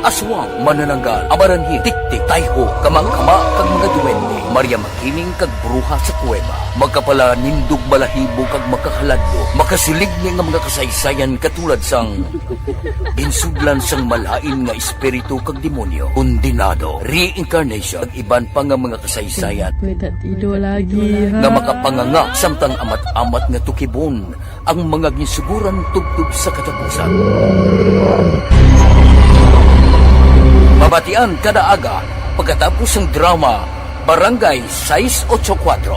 Speaker 13: Aswang, manananggal, amaranhi, tiktik, tayho, kamang-kama, kag mga duwende, Maria Makining kag bruha sa kuweba, magkapala nindog balahibo kag makahaladlo, makasilig niya nga mga kasaysayan katulad sang ginsudlan sang malain nga espiritu kag demonyo, kondinado, reincarnation, kag iban pa nga mga kasaysayan nga makapanganga samtang amat-amat nga tukibon ang mga ginsuguran tugtog sa katapusan. Mabatian kada aga pagkatapos ng drama Barangay 684.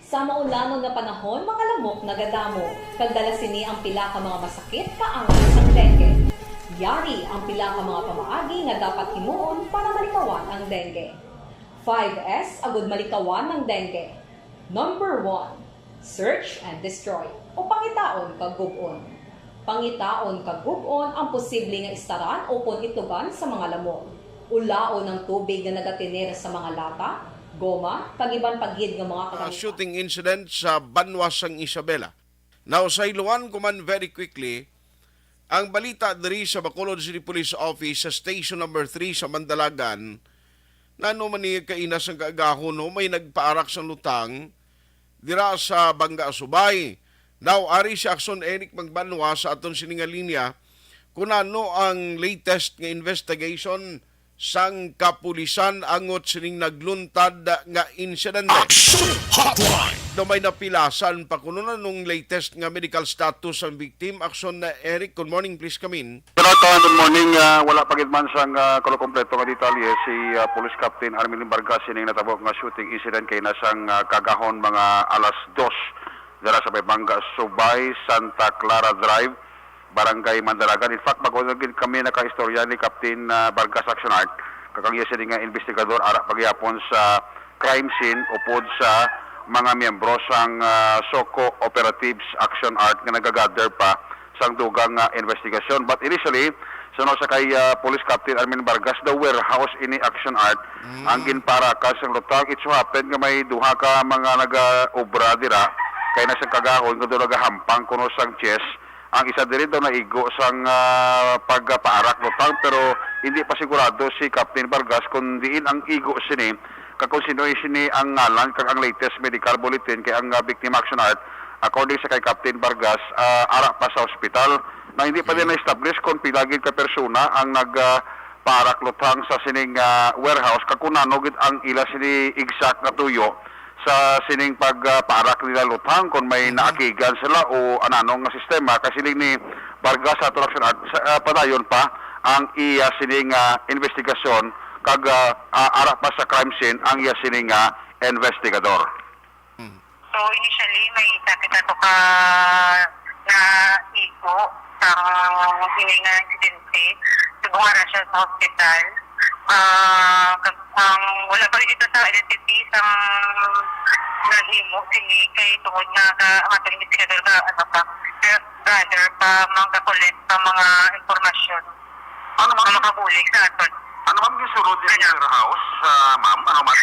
Speaker 17: Sa maulanong na panahon, mga lamok nagadamo. Kagdala sini ang pila ka mga masakit kaangat sa dengue. Yari ang pila ka mga pamaagi nga dapat himuon para malikawan ang dengue. 5S agud malikawan ng dengue. Number 1. Search and destroy o pangitaon kag gub-on. Pangitaon kag gub-on ang posible nga istaran o itugan sa mga lamok. Ulaon ng tubig na nagatinera sa mga lata, goma, kag-iban pagyid nga mga kagamitan.
Speaker 2: Shooting incident sa Banwasang Isabela. Nausayloan ko man very quickly ang balita diri sa Bacolod City Police Office sa Station number 3 sa Mandalagan na ano man niya kainas ang kaagahon may nagpaarak sa lutang dira sa Bangga Subay. Now, ari si Akson Eric Magbanwa sa aton sininga linya kung ano ang latest nga investigation sang kapulisan angot sining nagluntad nga insidente.
Speaker 1: Action Hotline!
Speaker 2: Do may napilasan pa kuno na nung latest nga medical status ang victim. Akson na Eric, good morning, please come in.
Speaker 18: Good morning. Wala pagit man sang kompleto nga detalye si Police Captain Armelin Vargas sining natabok nga shooting incident kay nasang kagahon mga alas 2 dara sa Bangga Subay, Santa Clara Drive, Barangay Mandalagan. In fact, mag-unagin kami naka-istorya ni Captain Vargas Action Art, kakangya siya nga investigador ara pagyapon sa crime scene upod sa mga miyembro sang SOCO Operatives Action Art nga nagagather pa sang dugang investigation. But initially, suno sa kay Police Captain Armin Vargas, the warehouse ini Action Art, ang ginparakas ang lutang. It so happen nga may duha ka mga naga-obra dira, kaya na siyang kagahon, kung doon nagahampang kuno sang chest. Ang isa din daw na igo sang pagpaarak lutang, pero hindi pa sigurado si Captain Vargas kung diin ang igo sini, kung sino sini ang ngalan, kag ang latest medical bulletin, kay ang victim Action Art, according sa kay Captain Vargas, ara pa sa ospital, na hindi pa din na-establish kung pilagin ka persona ang nagpaarak lutang sa sining warehouse, kakunanogit ang ila sini exact na tuyo, sa sining pagparak nila lutang kung may naakigan sila o ananong sistema kasi ni Vargas sa Action Art padayon pa ang iya sining investigasyon kag ara pa sa crime scene ang iya sining investigador.
Speaker 19: So initially may sakit ato ka na iko sa sining insidente subukan na siya sa hospital. Wala pa rin ito sa identity sa nahimo sini kay tungod nga ang ating investigador ka brother pa mangkakulit pa mga informasyon makabulig sa aton.
Speaker 18: Ano man gisulod din sa warehouse, ma'am? Ano man?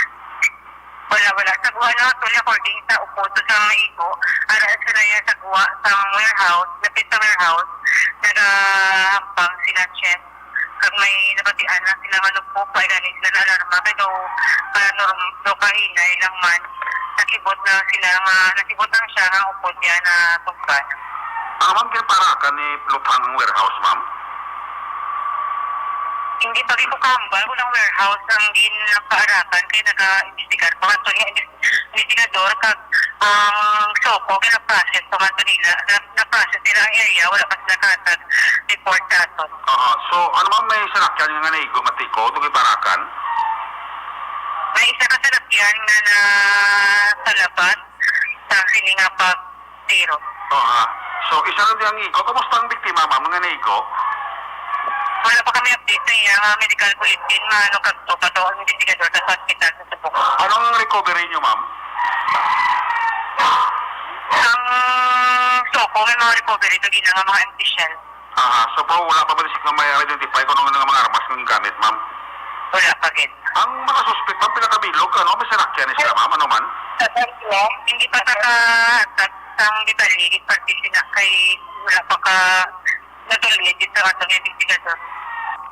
Speaker 19: Wala. Sagwa na actually according sa upoto sa iko, ara sila yung sagwa sa warehouse, napit sa warehouse, nagahampang sila chef. kag may nabatian na sila manugpo pa ganin sila na alarma pero no kahinay lang man nakibot na sila nga nakibot lang siya nga upod niya na tugban.
Speaker 18: Ma'am, kinaparakan ni lupang warehouse, ma'am?
Speaker 19: Hindi pa rin ko kambal, walang warehouse ang ginakaarakan kaya nag-investigar. Pamanto niya, investigador, kag soko, kina-process, pamanto nila, na-process nila ang area, wala pa sila katag report natin.
Speaker 18: So, ano ma'am, may sanakyan yung nga naigo, matiko, ito parakan?
Speaker 19: May isa ka sanakyan nga na sa labas, sa sininga pag-tiro.
Speaker 18: So, isa rin yung igo. Kamusta ang biktima, ma'am, mga naigo?
Speaker 19: Wala pa kami update na iya, medical bulletin, ano kagto, pato ang investigador sa hospital sa Cebu.
Speaker 18: Anong recovery nyo, ma'am?
Speaker 19: Ang soko, may mga recovery ito ginang mga empty shell.
Speaker 18: So, pero wala pa ba na may identify kung ano nga mga armas ng gamit, ma'am?
Speaker 19: Wala pa gid.
Speaker 18: Ang mga suspect, ma'am, pinakabilog, ano? May sanakyan sila, ma'am, ano man?
Speaker 19: Hindi pa nakatat ang detalye, partisi na kay wala pa ka natuloy dito sa atong investigador.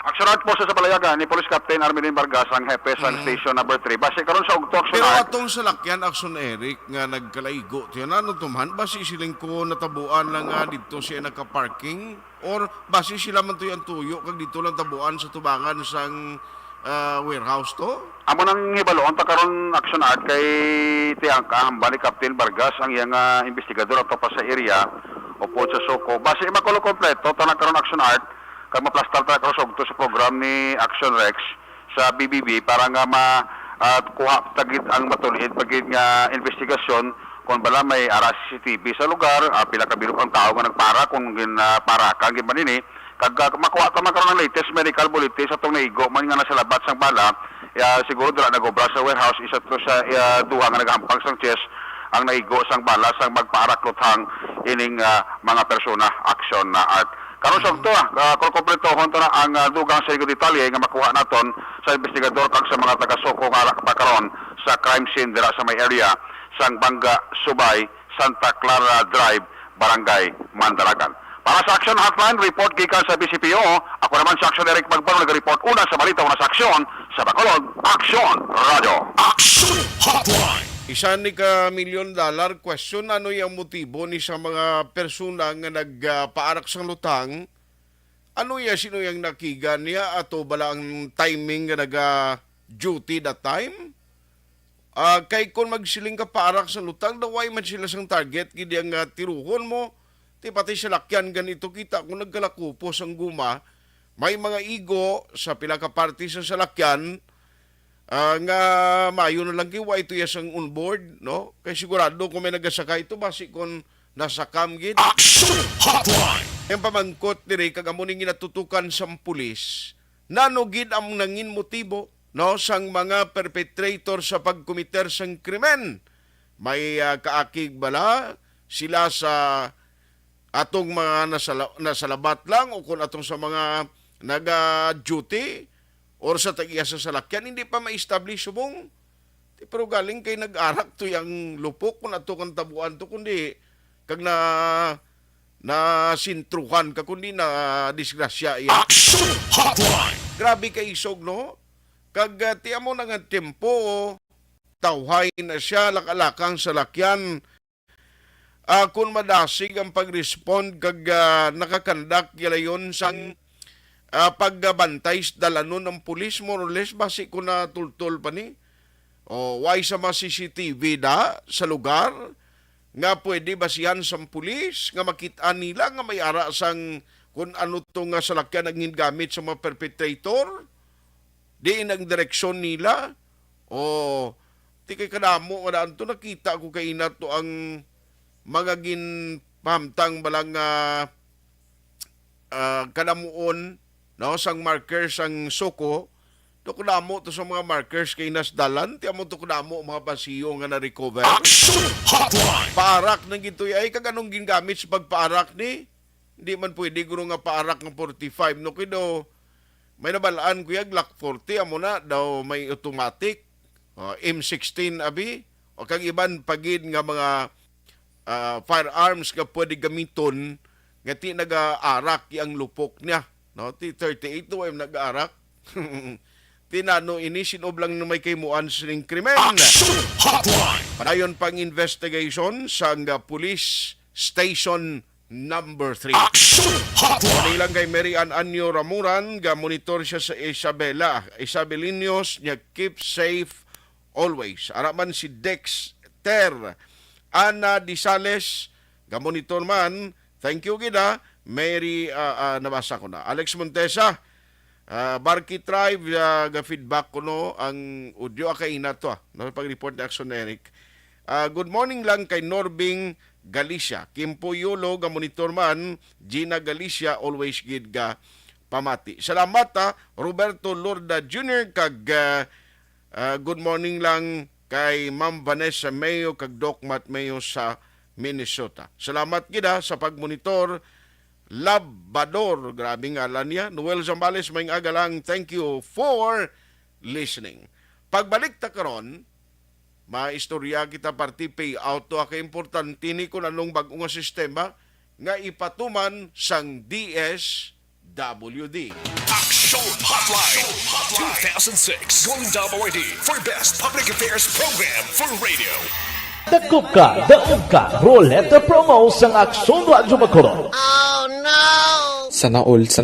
Speaker 18: Aksyonan po sa palayagan ni Police Captain Armelin Vargas ang hepe sa Station Number 3. Base karon sa ugtok
Speaker 2: Pero atong salakyan, Akson Eric, nga nagkalaigo, tiyan ano tuman, basi siling ko natabuan lang nga dito siya nakaparking? Or basi sila man tuyo ang tuyo, kag dito lang tabuan sa tubangan sang warehouse to?
Speaker 18: Amo nang hibalo, ang karon action art kay Tiangka, bali Captain Vargas, ang iyang investigador ato pa sa area, upo sa Soko. Base makulo kompleto, tanang karon action art, kag maplastar ta karon sa program ni Action Rex sa BBB para nga kuha tagit ang matulid pagid nga investigasyon kung bala may ara CCTV sa lugar, pila ka biro ang tao nga nagpara kung ginpara kang gimanini kag makuha ta magkaroon ng latest medical bulletin sa tong naigo man nga nasa labat sang bala, siguro dira nagobra sa warehouse isa to sa duha nga nagahampang sang chest ang naigo sang bala sang magpaaraklothang ining mga persona action na art. Karon sa ito, kung kompletohon to na ang dugang sa detalye nga makuha naton sa investigador kag sa mga taga-Soko nga pakaron sa crime scene dira sa may area sang Banga, Subay, Santa Clara Drive, Barangay Mandaragan. Para sa Action Hotline, report gikan sa BCPO. Ako naman sa Action Eric Magbaro nag-report una sa balita, una sa aksyon sa Bacolod, Action Radio.
Speaker 1: Action Hotline.
Speaker 2: Isa ni ka $1 million question, ano yung motibo ni sa mga persona nga nagpaarak sang lutang? Ano sino yung nakiga niya ato bala ang timing nga naga-duty that time? Kay kung magsiling ka paarak sa lutang, daway man sila sang target, gidi ang tiruhon mo, ti pati sa lakyan ganito kita, kung nagkalakupos ang guma, may mga igo sa pila ka party sa salakyan, nga mayo na lang kiwa ito yasang onboard, no? Kaya sigurado kung may nagasaka ito, basi kung nasa kamgid.
Speaker 1: Action Hotline!
Speaker 2: Yung pamangkot dire, kagamuning ginatutukan sa pulis, nanugid ang nangin motibo, no? Sang mga perpetrator sa pagkomiter sang krimen. May kaakig bala, sila sa atong mga nasalabat lang, o kung atong sa mga naga-duty, or sa tag-iya sa salakyan, hindi pa ma-establish subong. Pero galing kay nag-arak to yung lupok, kung ato kang tabuan to, kundi kag na sintruhan ka, kundi na disgrasya iya.
Speaker 1: Action Hotline!
Speaker 2: Grabe kay isog, no? Kag tiyan mo na nga tempo, tawhay na siya, lakalakang salakyan. Kung madasig ang pag-respond, kag nakakandak yun sang pagbantay dalanon ng pulis, more or less, basi ko na tultol pa ni. Why sa mga CCTV da sa lugar, nga pwede basihan sa pulis, nga makita nila, nga may ara sang kung ano to nga salakyan ang gamit sa mga perpetrator, diin ang direksyon nila, di kay kadamo, kadaan to, nakita ko kay ina to ang mga ginpamtang balang kadamuon, no, sang markers sang Soko, to kunamo to sa mga markers kay nasdalan, tiyan mo to kunamo mga pasiyo nga na-recover.
Speaker 1: Action Hotline!
Speaker 2: Paarak ng gitoy ay kaganong gingamit sa pagpaarak ni, hindi man pwede guro nga paarak ng 45. No, kido, may nabalaan kuya, Glock 40, amo na, daw may automatic, M16 abi, o kang iban pagid nga mga firearms nga pwede gamiton, nga ti nag-aarak yung lupok niya. No, ti 38 to ay nag-aarak. Tinano ini sinob lang na may kaymuan sining krimen.
Speaker 1: Action Hotline!
Speaker 2: Padayon pang investigation sa police station number 3.
Speaker 1: Action Hotline!
Speaker 2: Kanilang kay Mary Ann Anyo Ramuran, ga-monitor siya sa Isabelinos niya keep safe always. Araman si Dexter Ana Disales, ga-monitor man. Thank you gida. Mary, nabasa ko na. Alex Montesa, Barky Tribe, ga-feedback ko no, ang audio kay na to. No, pag-report ni Action Eric. Good morning lang kay Norbing Galicia. Kimpo Yolo, ga-monitor man. Gina Galicia, always gid ga pamati. Salamat Roberto Lorda Jr. kag good morning lang kay Ma'am Vanessa Mayo kag Doc Matt Mayo sa Minnesota. Salamat gida sa pagmonitor. Labador, grabing ngalan niya. Noel Zambales, may aga lang. Thank you for listening. Pagbalik ta karon, maistorya kita party payout to ka importante ni kung anong bagong nga sistema nga ipatuman sang DSWD.
Speaker 1: Action Hotline 2006 Golden WD for Best Public Affairs Program for Radio.
Speaker 14: Dakop ka, daog ka, Roleta Promo sang Aksyon Radyo Bacolod.
Speaker 16: Sana all.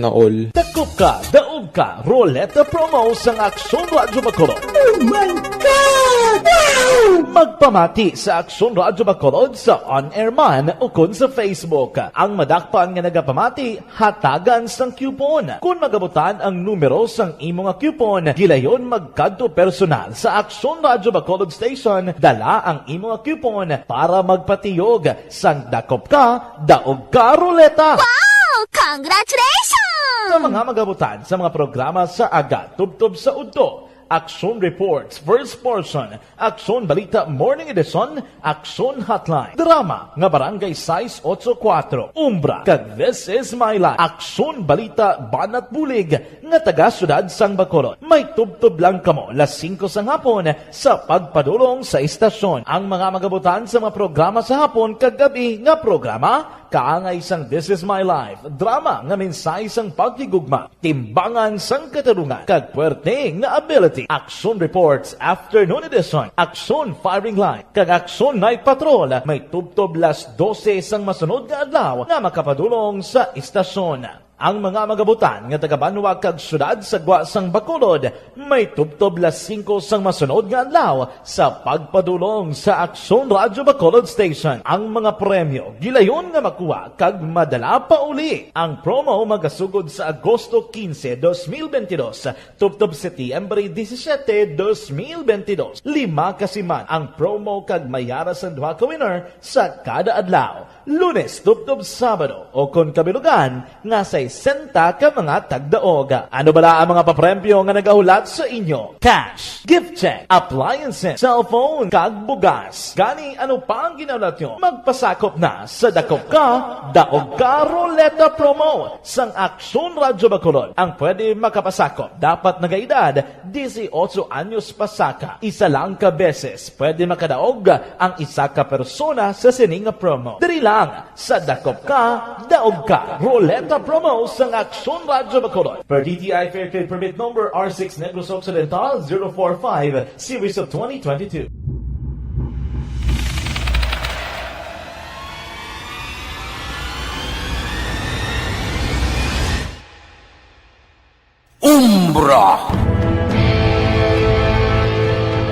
Speaker 14: Dakop ka, daog ka, Roleta Promo sang Aksyon Radyo Bacolod. Oh my God! Wow! Magpamati sa Aksyon Radyo Bacolod sa on-air man o kun sa Facebook. Ang madakpan nga nagapamati, hatagan sang coupon. Kung magabutan ang numero sang imo nga coupon, gilayon magkadto personal sa Aksyon Radyo Bacolod Station, dala ang imo nga coupon para magpatiyog sang dakop ka, daog ka, Roleta.
Speaker 15: Wow! Congratulations!
Speaker 14: Sa mga magabutan sa mga programa sa Aga, Tubtob sa Udto, Action Reports, First Portion, Action Balita Morning Edition, Action Hotline, Drama nga Barangay 684, Umbra, kag This Is My Life, Action Balita Banat Bulig, nga taga Syudad sang Bacolod. May tubtob lang kamo las 5 sang hapon sa pagpadulong sa istasyon. Ang mga magabutan sa mga programa sa hapon kag gabi nga programa, kaangay sang This Is My Life, drama nga mensahe sang pagtigugma, timbangan sang katarungan, kag puwerte nga ability. Action Reports Afternoon Edition, Action Firing Line, kag Action Night Patrol, may tubtob las 12 sang masunod nga adlaw nga makapadulong sa istasyon. Ang mga magabutan nga taga-Banwa kag syudad sa Gwa sang Bacolod, may tubtob las 5 sang masunod nga adlaw sa pagpadulong sa Aksyon Radyo Bacolod Station. Ang mga premyo gilayon nga makuha kag madala pa uli. Ang promo magasugod sa Agosto 15, 2022, tubtob Setyembre 17, 2022. 5 kasiman ang promo kag mayara sa 2 ka winner sa kada adlaw. Lunes, tubtob Sabado o kon kabilugan nga sa 60 ka mga tagdaog. Ano bala ang mga papremyo nga nagahulat sa inyo? Cash, gift check, appliances, cellphone, kag bugas. Gani ano pa ang ginaulat nyo? Magpasakop na sa Dakop Ka, Daog Ka Roleta Promo sang Aksyon Radyo Bacolod. Ang pwede makapasakop dapat nagaedad 18 anyos pasaka. Isa lang ka beses pwede makadaog ang isa ka persona sa sining promo. Diri lang sa Dakop Ka, Daog Ka Roleta Promo sang Aksyon Radyo Bacolod. Per DTI Fair Trade Permit Number R6 Negros Occidental 045 Series of 2022.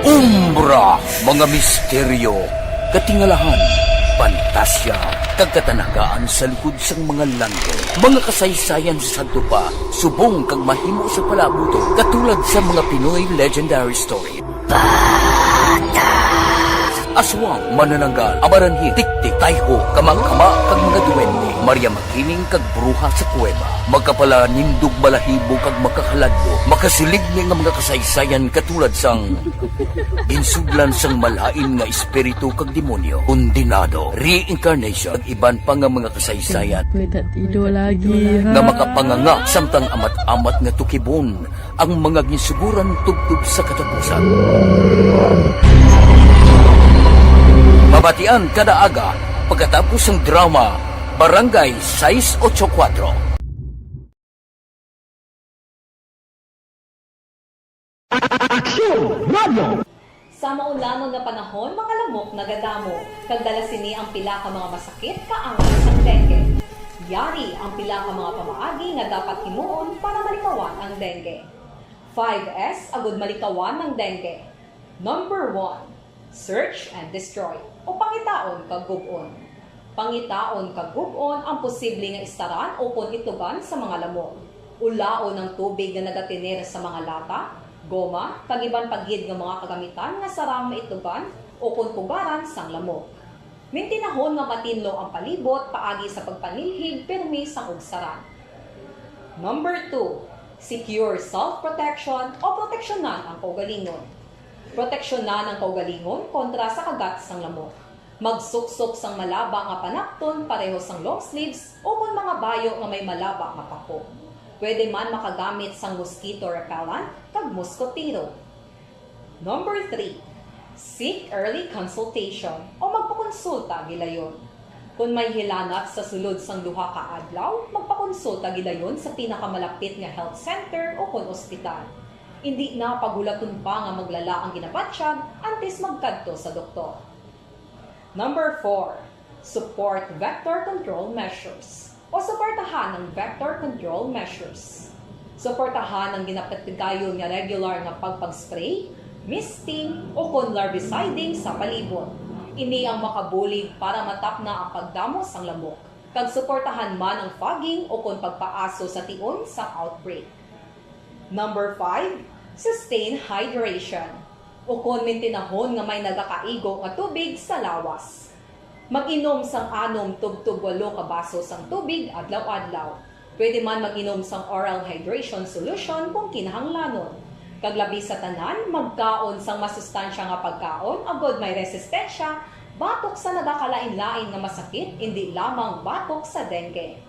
Speaker 13: Umbra, mga misteryo, katingalahan, pantasya, kagkatanagaan sa likod sang mga langit. Mga kasaysayan sa Santo Pa, subong kag mahimo sa palabuto, katulad sa mga Pinoy legendary story. Aswang, manananggal, amaranhi, tiktik, tayho, kamang-kama, kag mga duwende, Maria Makining kag bruha sa kuweba, magkapala nindog balahibo kag makakaladlo, makasilig ni nga mga kasaysayan katulad sang insuglan sang malain nga espiritu kag demonyo, undinado, reincarnation, kag iban pa nga mga kasaysayan nga makapanganga samtang amat-amat nga tukibon ang mga ginsuguran tugtog sa katapusan. Mabatian kada aga pagkatapos ng drama Barangay 684.
Speaker 17: Sa maulanon na panahon, mga lamok nagadamo, kagdala sini ang pila ka mga masakit kaangan sa dengue. Yari ang pila ka mga pamaagi nga dapat himuon para malikawan ang dengue. 5S agud malikawan ng dengue. Number 1, search and destroy o pangitaon kag gub-on. Pangitaon kag gub-on ang posible nga istaran o kon itugan sa mga lamok. Ulaon ng tubig nga nagatiner sa mga lata, goma, kagiban pagid nga mga kagamitan nga sarang maitugan o kung pugaran sang lamok. Mintinahon nga matinlo ang palibot paagi sa pagpanilhig permi sang ugsaran. Number 2, secure self-protection o proteksyonan ang kaugalingon. Proteksyonan ang kaugalingon kontra sa kagat sang lamok. Magsuksok sang malaba nga panakton pareho sang long sleeves o kung mga bayo nga may malaba nga pako. Pwede man makagamit sang mosquito repellent kag mosquitero. Number 3, seek early consultation o magpakonsulta gilayon. Kung may hilanat sa sulod sang duha ka adlaw, magpakonsulta gilayon sa pinakamalapit nga health center o kon ospital. Hindi na pagulaton pa nga maglala ang ginabatsyag antes magkadto sa doktor. Number 4, support vector control measures o suportahan ng vector control measures. Suportahan ang ginapatigayon nga regular nga pagpag-spray, misting o kon larviciding sa palibot. Ini ang makabulig para matapna ang pagdamo sang lamok. Kag suportahan man ang fogging o kon pagpaaso sa tion sa outbreak. Number 5, sustain hydration o kon mintinahon nga may nagakaigo nga tubig sa lawas. Mag-inom sang 6 tub-tub 8 ka baso sang tubig adlaw-adlaw. Pwede man mag-inom sang oral hydration solution kung kinahanglanon. Kaglabi sa tanan, magkaon sang masustansya nga pagkaon agod may resistensya, batok sa nagakalain-lain nga masakit, hindi lamang batok sa dengue.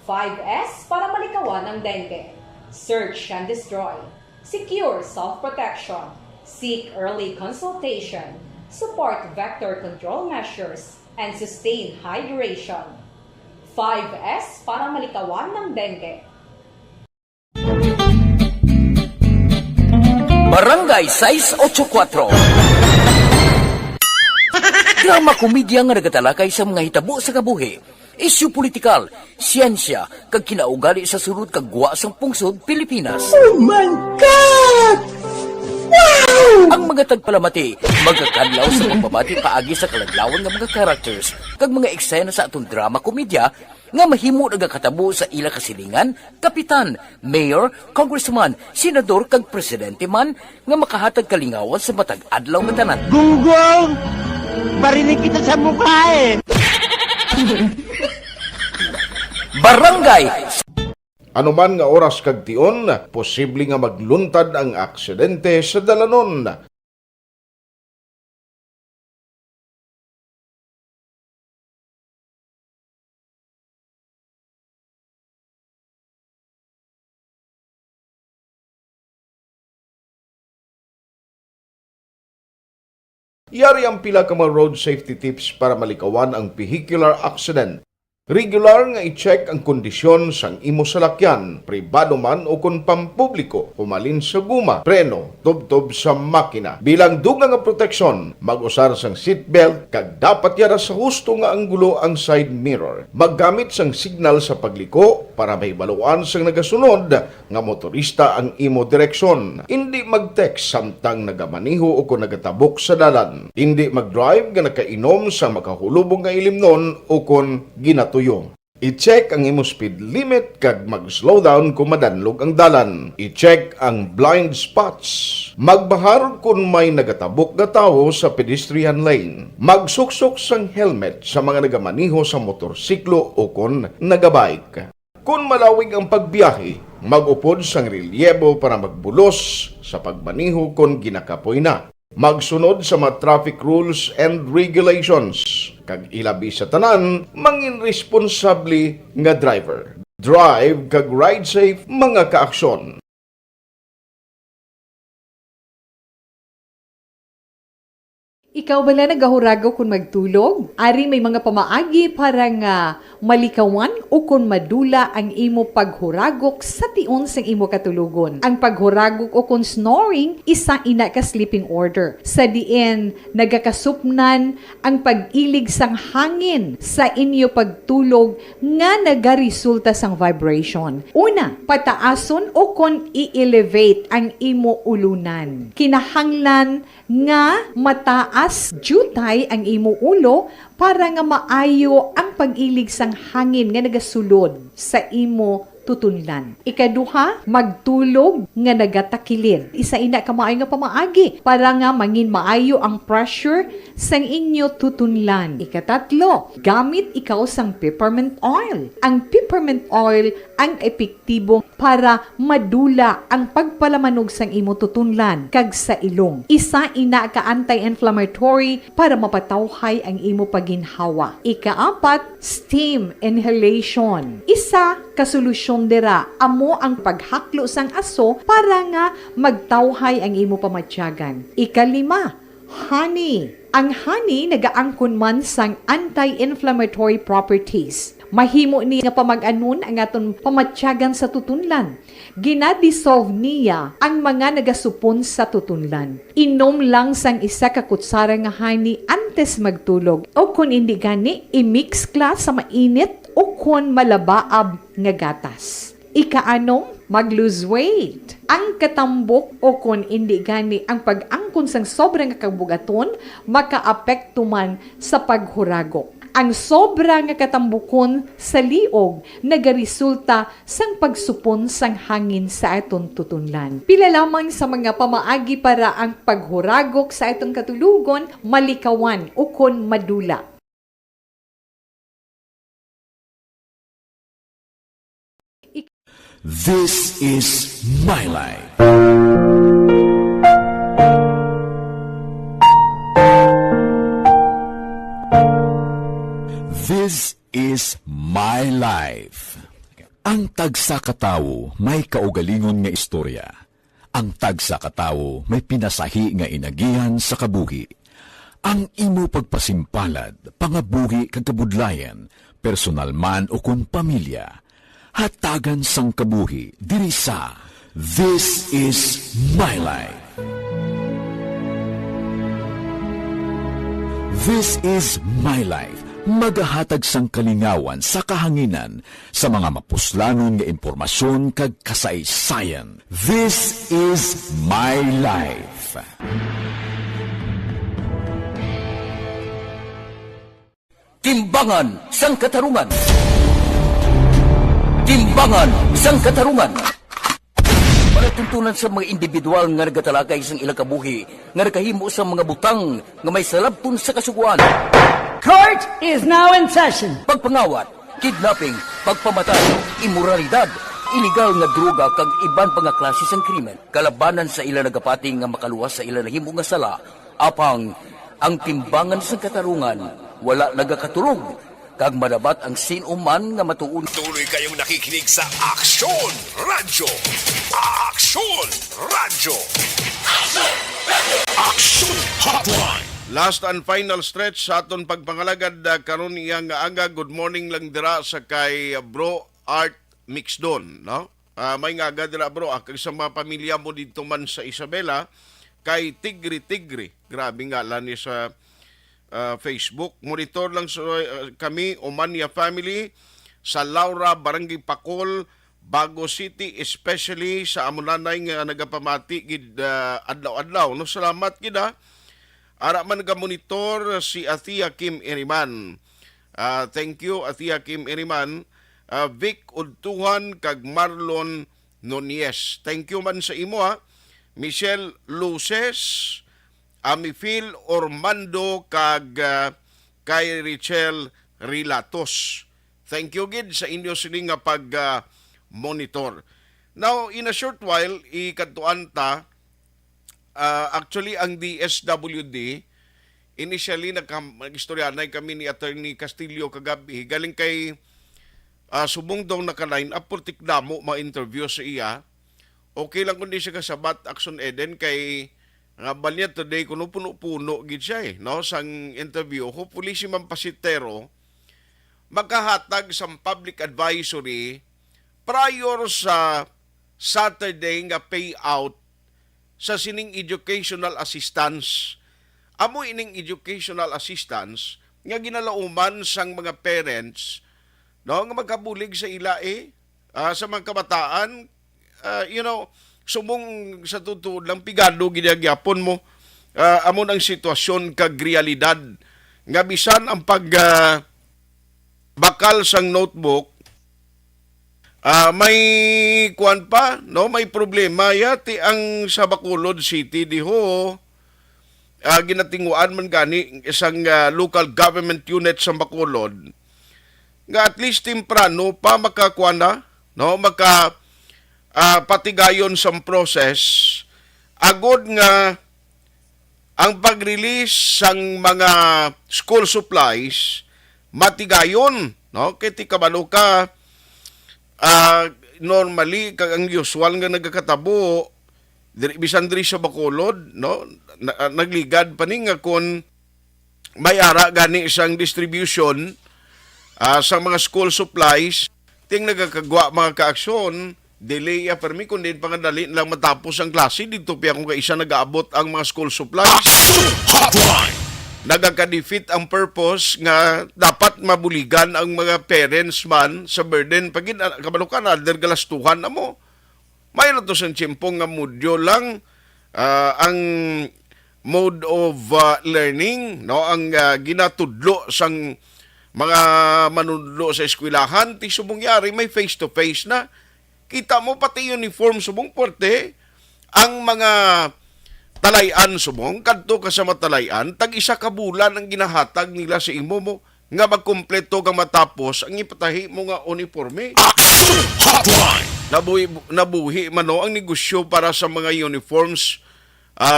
Speaker 17: 5S para malikawan ang dengue. Search and destroy. Secure self-protection. Seek early consultation. Support vector control measures, and sustain hydration. 5S para malikawan ng dengue.
Speaker 13: Barangay 684. Drama komedya nga nagatalakay sa mga hitabo sa kabuhi, isyu politikal, siyensya, kag kinaugali sa surut kag guwa sang pungsod Pilipinas.
Speaker 15: Oh my God! Wow!
Speaker 13: Ang mga tagpalamati, magkakadlaw sa pagbabati paagi sa kalaglawan ng mga characters kag mga eksena sa atong drama komedya nga mahimo nagakatabo sa ila kasilingan, kapitan, mayor, congressman, senador kag presidente man nga makahatag kalingawan sa matag adlaw nga tanan.
Speaker 15: Gunggong! Barinig kita sa mukha eh!
Speaker 13: Barangay
Speaker 2: Anuman nga oras kag tion, posible nga magluntad ang aksidente sa dalanon. Yari ang pila ka mga road safety tips para malikawan ang vehicular accident. Regular nga i-check ang kondisyon sang imo salakyan, pribado man o kung pampubliko, pumalin sa guma, preno, tubtob sa makina. Bilang dugang nga proteksyon, mag-usar sang seatbelt, kag dapat yara sa husto nga anggulo ang side mirror. Maggamit sang signal sa pagliko para may baluan sang nagasunod nga motorista ang imo direksyon. Hindi mag-text samtang nagamaniho o kung nagatabok sa dalan. Hindi mag-drive nga nakainom sa makahulubong nga ilimnon o kung ginatuyo. I-check ang imo speed limit kag mag-slow down kung madanlog ang dalan. I-check ang blind spots. Magbahar kung may nagatabok nga tawo sa pedestrian lane. Magsuksok sang helmet sa mga nagamaniho sa motorsiklo o kung nagabike. Kung malawig ang pagbiyahe, mag-upod sang relyebo para magbulos sa pagmaniho kung ginakapoy na. Magsunod sa mga traffic rules and regulations. Kag ilabi sa tanan, mangin responsabli nga driver. Drive kag ride safe mga kaaksyon.
Speaker 5: Ikaw bala nagahurago kung magtulog? Ari may mga pamaagi para nga malikawan o kung madula ang imo paghuragok sa tion sang imo katulugon. Ang paghuragok o kung snoring, isa ina ka sleeping order. Sa diin, nagakasupnan ang pag-ilig sang hangin sa inyo pagtulog nga nagaresulta sang vibration. Una, pataason o kung i-elevate ang imo ulunan. Kinahanglan nga mataas jutay ang imo ulo para nga maayo ang pag-ilig sang hangin nga nagasulod sa imo tutunlan. Ikaduha, magtulog nga nagatakilid. Isa ina ka maayo nga pamaagi para nga mangin maayo ang pressure sang inyo tutunlan. Ikatatlo, gamit ikaw sang peppermint oil. Ang peppermint oil ang epektibo para madula ang pagpalamanog sang imo tutunlan kag sa ilong. Isa ina ka anti-inflammatory para mapatawhay ang imo paginhawa. Ikaapat, steam inhalation. Isa ka solusyon dira amo ang paghaklo sang aso para nga magtawhay ang imo pamatyagan. Ikalima, honey. Ang honey nagaangkon man sang anti-inflammatory properties. Mahimo ni nga pamag-anon ang aton pamatyagan sa tutunlan. Ginadissolve niya ang mga nagasupon sa tutunlan. Inom lang sang isa ka kutsara nga honey antes magtulog. O kung hindi gani, i-mix kla sa mainit o kung malabaab nga gatas. Ikaanom, mag-lose weight. Ang katambok o kung hindi gani ang pag-angkon sang sobrang kabugaton, makaapekto man sa paghuragok. Ang sobra nga katambukon sa liog nagaresulta sang pagsupon sang hangin sa aton tutunlan. Pila lamang sa mga pamaagi para ang paghuragok sa aton katulugon malikawan o kon madula.
Speaker 20: This is my life. This is my life. Ang tagsa katawo may kaugalingon nga istorya. Ang tagsa katawo may pinasahi nga inagihan sa kabuhi. Ang imo pagpasimpalad, pangabuhi kag kabudlayan, personal man o kun pamilya, hatagan sang kabuhi diri sa This is my life. This is my life. Magahatag sang kalingawan sa kahanginan sa mga mapuslanon nga impormasyon kag kasaysayan. This is my life.
Speaker 13: Timbangan sang katarungan. Timbangan sang katarungan. Palatuntunan sa mga individual nga nagatalakay sang ilang kabuhi nga nakahimo sa mga butang nga may salabton sa kasuguan.
Speaker 15: Court is now in session.
Speaker 13: Pagpangawat, kidnapping, pagpamatay, imoralidad, iligal nga droga kag iban pa nga klase sang krimen. Kalabanan sa ilang nagapati nga makaluwas sa ilang nahimo nga sala, apang ang timbangan sang katarungan wala nagakatulog. Kag madabat ang sinuman nga matuon.
Speaker 1: Tuloy kayong nakikinig sa Aksyon Radyo. Aksyon Radyo. Aksyon Hotline.
Speaker 2: Last and final stretch sa aton pagpangalagad karon iyang aga. Good morning lang dira sa kay Bro Art Mixdon, no? May nga aga dira bro, kag sa mga pamilya mo dito man sa Isabela kay Tigri. Grabe nga lan ni sa Facebook. Monitor lang kami, Omania family, sa Laura, Barangay Pacol, Bago City, especially sa amunanay nga nagapamati gid adlaw-adlaw. No, salamat gid ha. Ara man nagamonitor si Athia Kim Iriman. Thank you Athia Kim Iriman. Vic Udtuhan kag Marlon Nunez. Thank you man sa imo ha. Michelle Luces, Amifil Ormando kag kay Richel Rilatos. Thank you gid sa inyo sini nga pag monitor. Now in a short while ikadtuan ta actually ang DSWD initially nag-istoryanay kami ni Attorney Castillo kagabi galing kay subong daw naka-line up portik damo ma-interview sa iya. Okay lang kundi siya kasabat Action Eden kay nga balya today kuno puno-puno gid siya no sang interview. Hopefully si Ma'am Pasitero makahatag sa public advisory prior sa Saturday nga payout sa sining educational assistance. Amo ining educational assistance nga ginalauman sang mga parents no nga magkabulig sa ila sa mga kabataan sumong sa tutuod lang pigado ginagyapon mo amo ng sitwasyon kag realidad nga bisan ang pag bakal sang notebook may kuan pa no may problema yati ang sa Bacolod City diho ginatinguan man gani isang local government unit sa Bacolod nga at least temprano pa makakuan na no patigayon sa process agod nga ang pag-release sang mga school supplies matigayon no kay ti kabalo ka normally kag ang usual nga nagakatabo bisan diri sa Bacolod no nagligad pa ni nga kon may ara gani isang distribution sa mga school supplies ting nagakagwa mga kaaksyon delay permi kundi pangadali lang matapos ang klase dito pa kung kaisa nagaabot ang mga school supplies nagaka-defeat ang purpose nga dapat mabuligan ang mga parents man sa burden pagin kabalukan alder galastuhan na mo may na to sa tsimpong nga modyo lang ang mode of learning no ang ginatudlo sang mga manunudlo sa eskwelahan ti sumongyari may face to face na kita mo pati uniform subong porte ang mga talayan subong kadto ka sa matalayan tag isa ka bulan ang ginahatag nila sa imo mo nga magkumpleto kang matapos ang ipatahi mo nga uniforme. Nabuhi man no ang negosyo para sa mga uniforms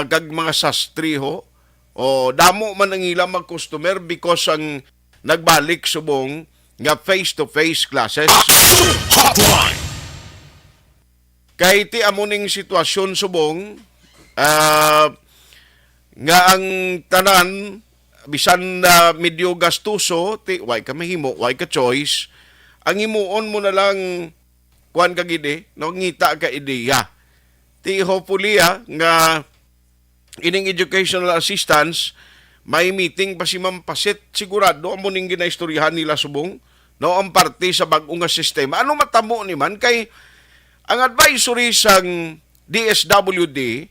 Speaker 2: kag mga sastri ho o damo man ang ilang mga customer because ang nagbalik subong nga face to face classes. Kay ti amuning sitwasyon subong nga ang tanan bisan medyo gastuso ti way ka mahimo way ka choice ang himuon mo na lang kuan ka gid no ngita ka ideya ti hopefully nga ining educational assistance may meeting pa si Ma'am Pasit sigurado amuning ginaistoryahan nila subong no ang parte sa bag-o nga sistema ano matamo ni man kay ang advisory sang DSWD,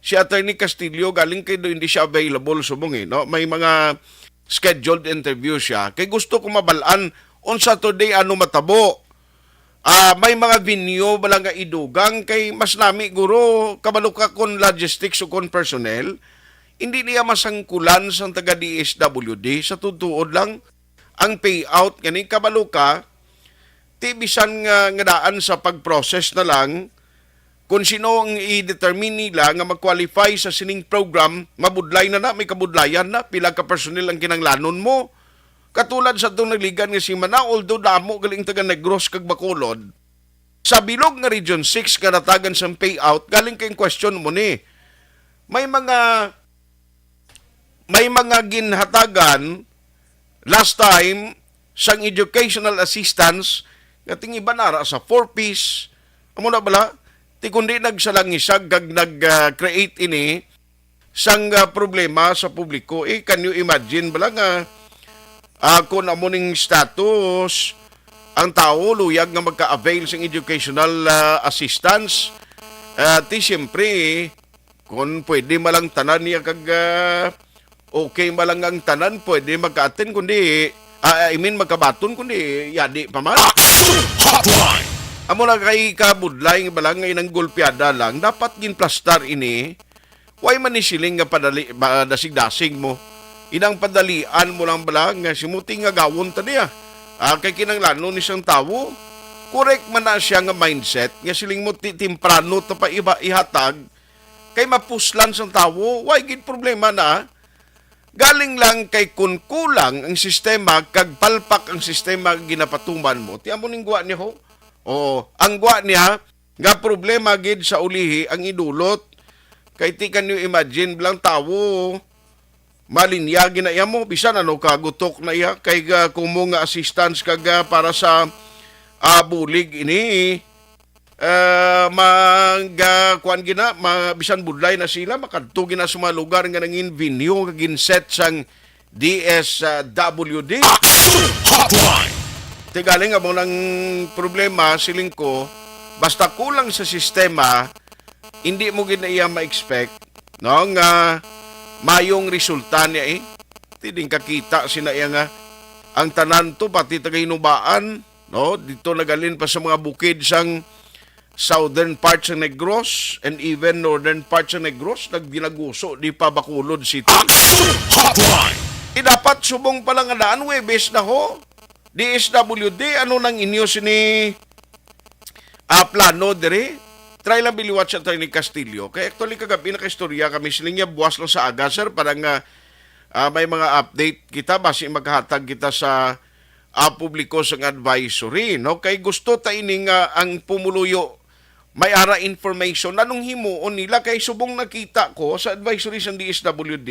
Speaker 2: si Attorney Castillo, galing kay hindi siya available subong no? May mga scheduled interview siya. Kay gusto ko mabalaan on Saturday ano matabo. May mga venue balang nga idugang kay mas nami guro kabalo ka kon logistics o kon personnel. Hindi niya masangkulan sa taga DSWD sa tutuod lang ang payout kani kabalo ka ti bisan nga daan sa pag-process na lang kung sino ang i-determine nila nga mag-qualify sa sining program, mabudlay na may kabudlayan na, pila ka personnel ang kinanglanon mo. Katulad sa itong nagligan nga si Mana, although damo galing taga Negros kag Bacolod, sa bilog nga Region 6 karatagan sa payout, galing kayong question mo ni, may mga ginhatagan last time sang educational assistance nga tingi banara sa 4-piece amo na bala ti kundi nagsalangisag kag nag-create ini sang problema sa publiko can you imagine bala nga kung amo ning status ang tao luyag nga magka-avail sang educational assistance ti siyempre kung pwede malang tanan niya kag okay malang ang tanan pwede magka-attend kundi magkabaton kundi yadi pa man. Amo na kay kabudlay nga balang ngay nang golpeada lang dapat ginplastar ini. Way man ni siling nga padali dasig-dasig mo. Inang padalian mo lang balang nga simuting nga gawon ta niya. Kay kinanglanon ni siyang tawo. Correct man na siya nga mindset nga siling mo timprano ta pa iba ihatag kay mapuslan sang tawo. Way gid problema na. Galing lang kay kun kulang ang sistema kag palpak ang sistema ginapatuman mo. Ti amo ning gwa niya ho. Ang gwa niya nga problema gid sa ulihi ang idulot Kay ti kan you imagine bilang tawo malinyagi na iya mo bisan ano kagutok na iya kay kumo nga assistance kaga para sa bulig ini kuan gina bisan budlay na sila makadto gina sa mga lugar nga nangin venue nga ginset sang DSWD. Tigaling nga mo ng problema siling ko basta kulang sa sistema hindi mo ginaiya ma-expect no nga mayong resulta niya Tiding kakita sina iya nga ang tanan to pati tagahinubaan no dito nagalin pa sa mga bukid sang southern parts ng Negros and even northern parts ng Negros nagbinaguso di pa Bacolod City. Dapat subong pala nga daan Webes na ho. DSWD ano nang inyo sini plano dire? Try lang biliwat sa Atty. Castillo. Kaya actually kagabi naka-istorya kami siling niya buwas lang sa aga, sir. Parang may mga update kita basi maghahatag kita sa publiko sa advisory. No? Kaya gusto ta ining ang pumuluyo may ara information. Anong himuon nila? Kay subong nakita ko sa advisory sa DSWD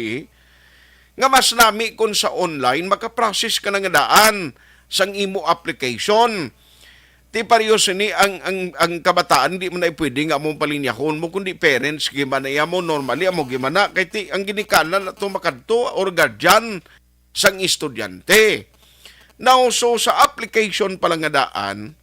Speaker 2: nga mas nami kung sa online makaprocess ka na nga daan sang imo application. Ti parehas ni ang kabataan di man ay pwede nga mong palinyahon mo kundi parents gimana iya mo normally amo gimana kay ti ang ginikanan ato makadto or guardian sang estudyante. Now so sa application pala nga daan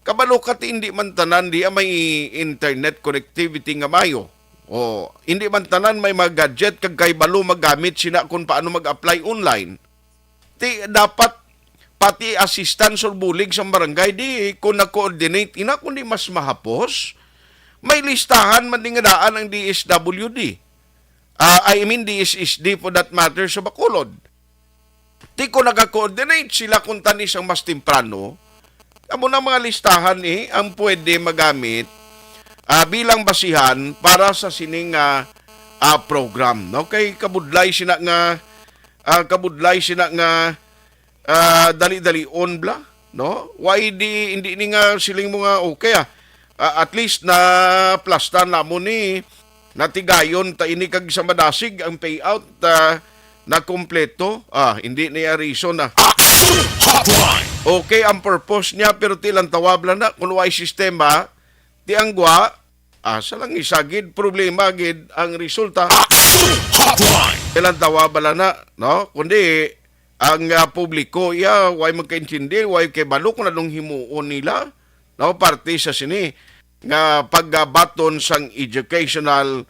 Speaker 2: kabalo kat hindi man tanan di may internet connectivity nga mayo. O hindi man tanan may mga gadget kag kay balo magamit sina kung paano mag-apply online. Ti dapat pati assistance or bulig sa barangay di kung na-coordinate ina kundi mas mahapos may listahan man nga daan ang DSWD I mean DSSD for that matter sa Bacolod di ko naka-coordinate sila kung tanis ang mas temprano amo na mga listahan ang pwede magamit bilang basihan para sa sining program no kay kabudlay sina nga dali-dali on bla no why hindi ni nga siling mga okay at least na plasta na mo ni natigayon ta ini kag sa madasig ang payout na kompleto hindi niya reason na okay ang purpose niya pero tilang tawabla na kung why sistema ti angwa sa lang isagid problema gid ang resulta tilang tawabla na no kundi ang publiko way magkaintindi way kay balok na nung himuon nila no parte sa sini nga pagbaton sang educational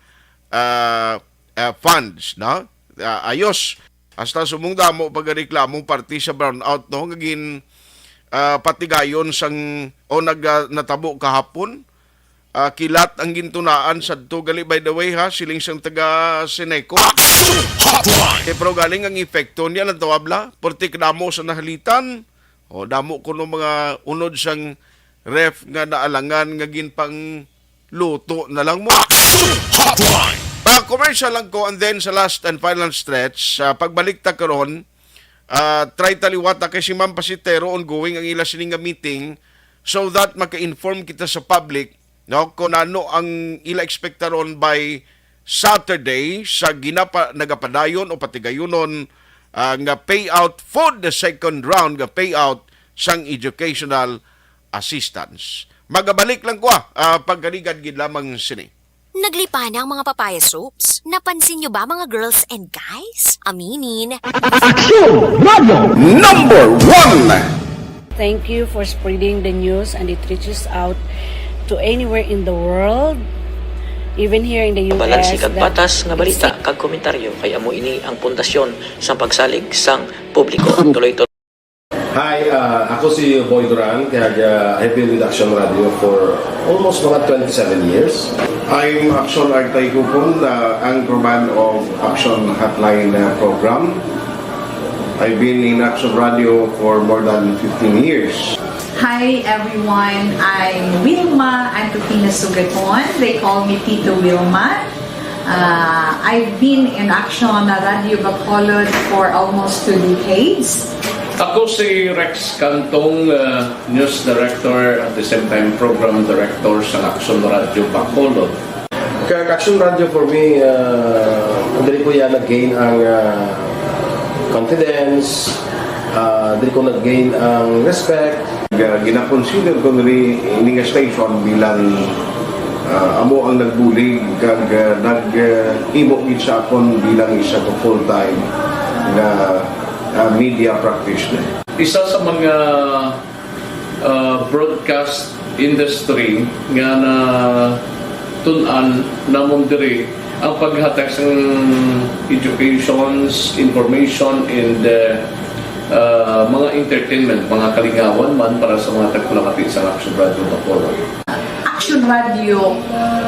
Speaker 2: funds no ayos hasta sumungda mo pagreklamo parte sa brownout no ngagin patigayon sang natabo kahapon kilat ang gintunaan sadto gali by the way siling sang taga Seneco pero galing ang epekto niya ng tawabla portik damo sa nahalitan damo kuno mga unod sang ref nga naalangan nga ginpang luto na lang mo commercial lang ko and then sa last and final stretch pagbalik ta karon try taliwata kay si Ma'am Pasitero ongoing ang ila sining meeting so that maka-inform kita sa public no kung ano ang ila ekspektaron by Saturday sa nagapadayon o patigayunon nga payout for the second round nga payout sang educational assistance. Magabalik lang ko pagkaligad gid lamang sini.
Speaker 21: Naglipa na ang mga papaya soaps. Napansin nyo ba mga girls and guys? Aminin.
Speaker 2: Action number 1.
Speaker 22: Thank you for spreading the news and it reaches out to anywhere in the world, even here in the US.
Speaker 23: Balansi kag patas nga balita kag komentaryo kay amo ini ang pundasyon sa pagsalig sang publiko. Tuloy-tuloy.
Speaker 7: Hi, ako si Boy Duran, kaya I've been with Action Radio for almost mga 27 years.
Speaker 2: I'm Action Artay Kupon, the anchorman of Action Hotline program. I've been in Action Radio for more than 15 years.
Speaker 8: Hi everyone, I'm Wilma Antofina Sugaton. They call me Tito Wilma. I've been in Action Radio Bacolod for almost 2 decades.
Speaker 9: Ako si Rex Cantong, News Director at the same time Program Director sa Action Radio Bacolod.
Speaker 7: Action Radio for me, dali ko yan nag-gain ang confidence, dali ko nag-gain ang respect.
Speaker 2: Gina-consider ko rin ini nga station bilang amo ang nagbulig kag nag-imo gid sa akon bilang isa ka full-time na media practitioner.
Speaker 9: Isa sa mga broadcast industry nga na tun-an namon diri ang paghatag sa educations, information, and mga entertainment, mga kalingawan man para sa mga tagpalamati sa Action Radio Bacolod.
Speaker 8: Action Radio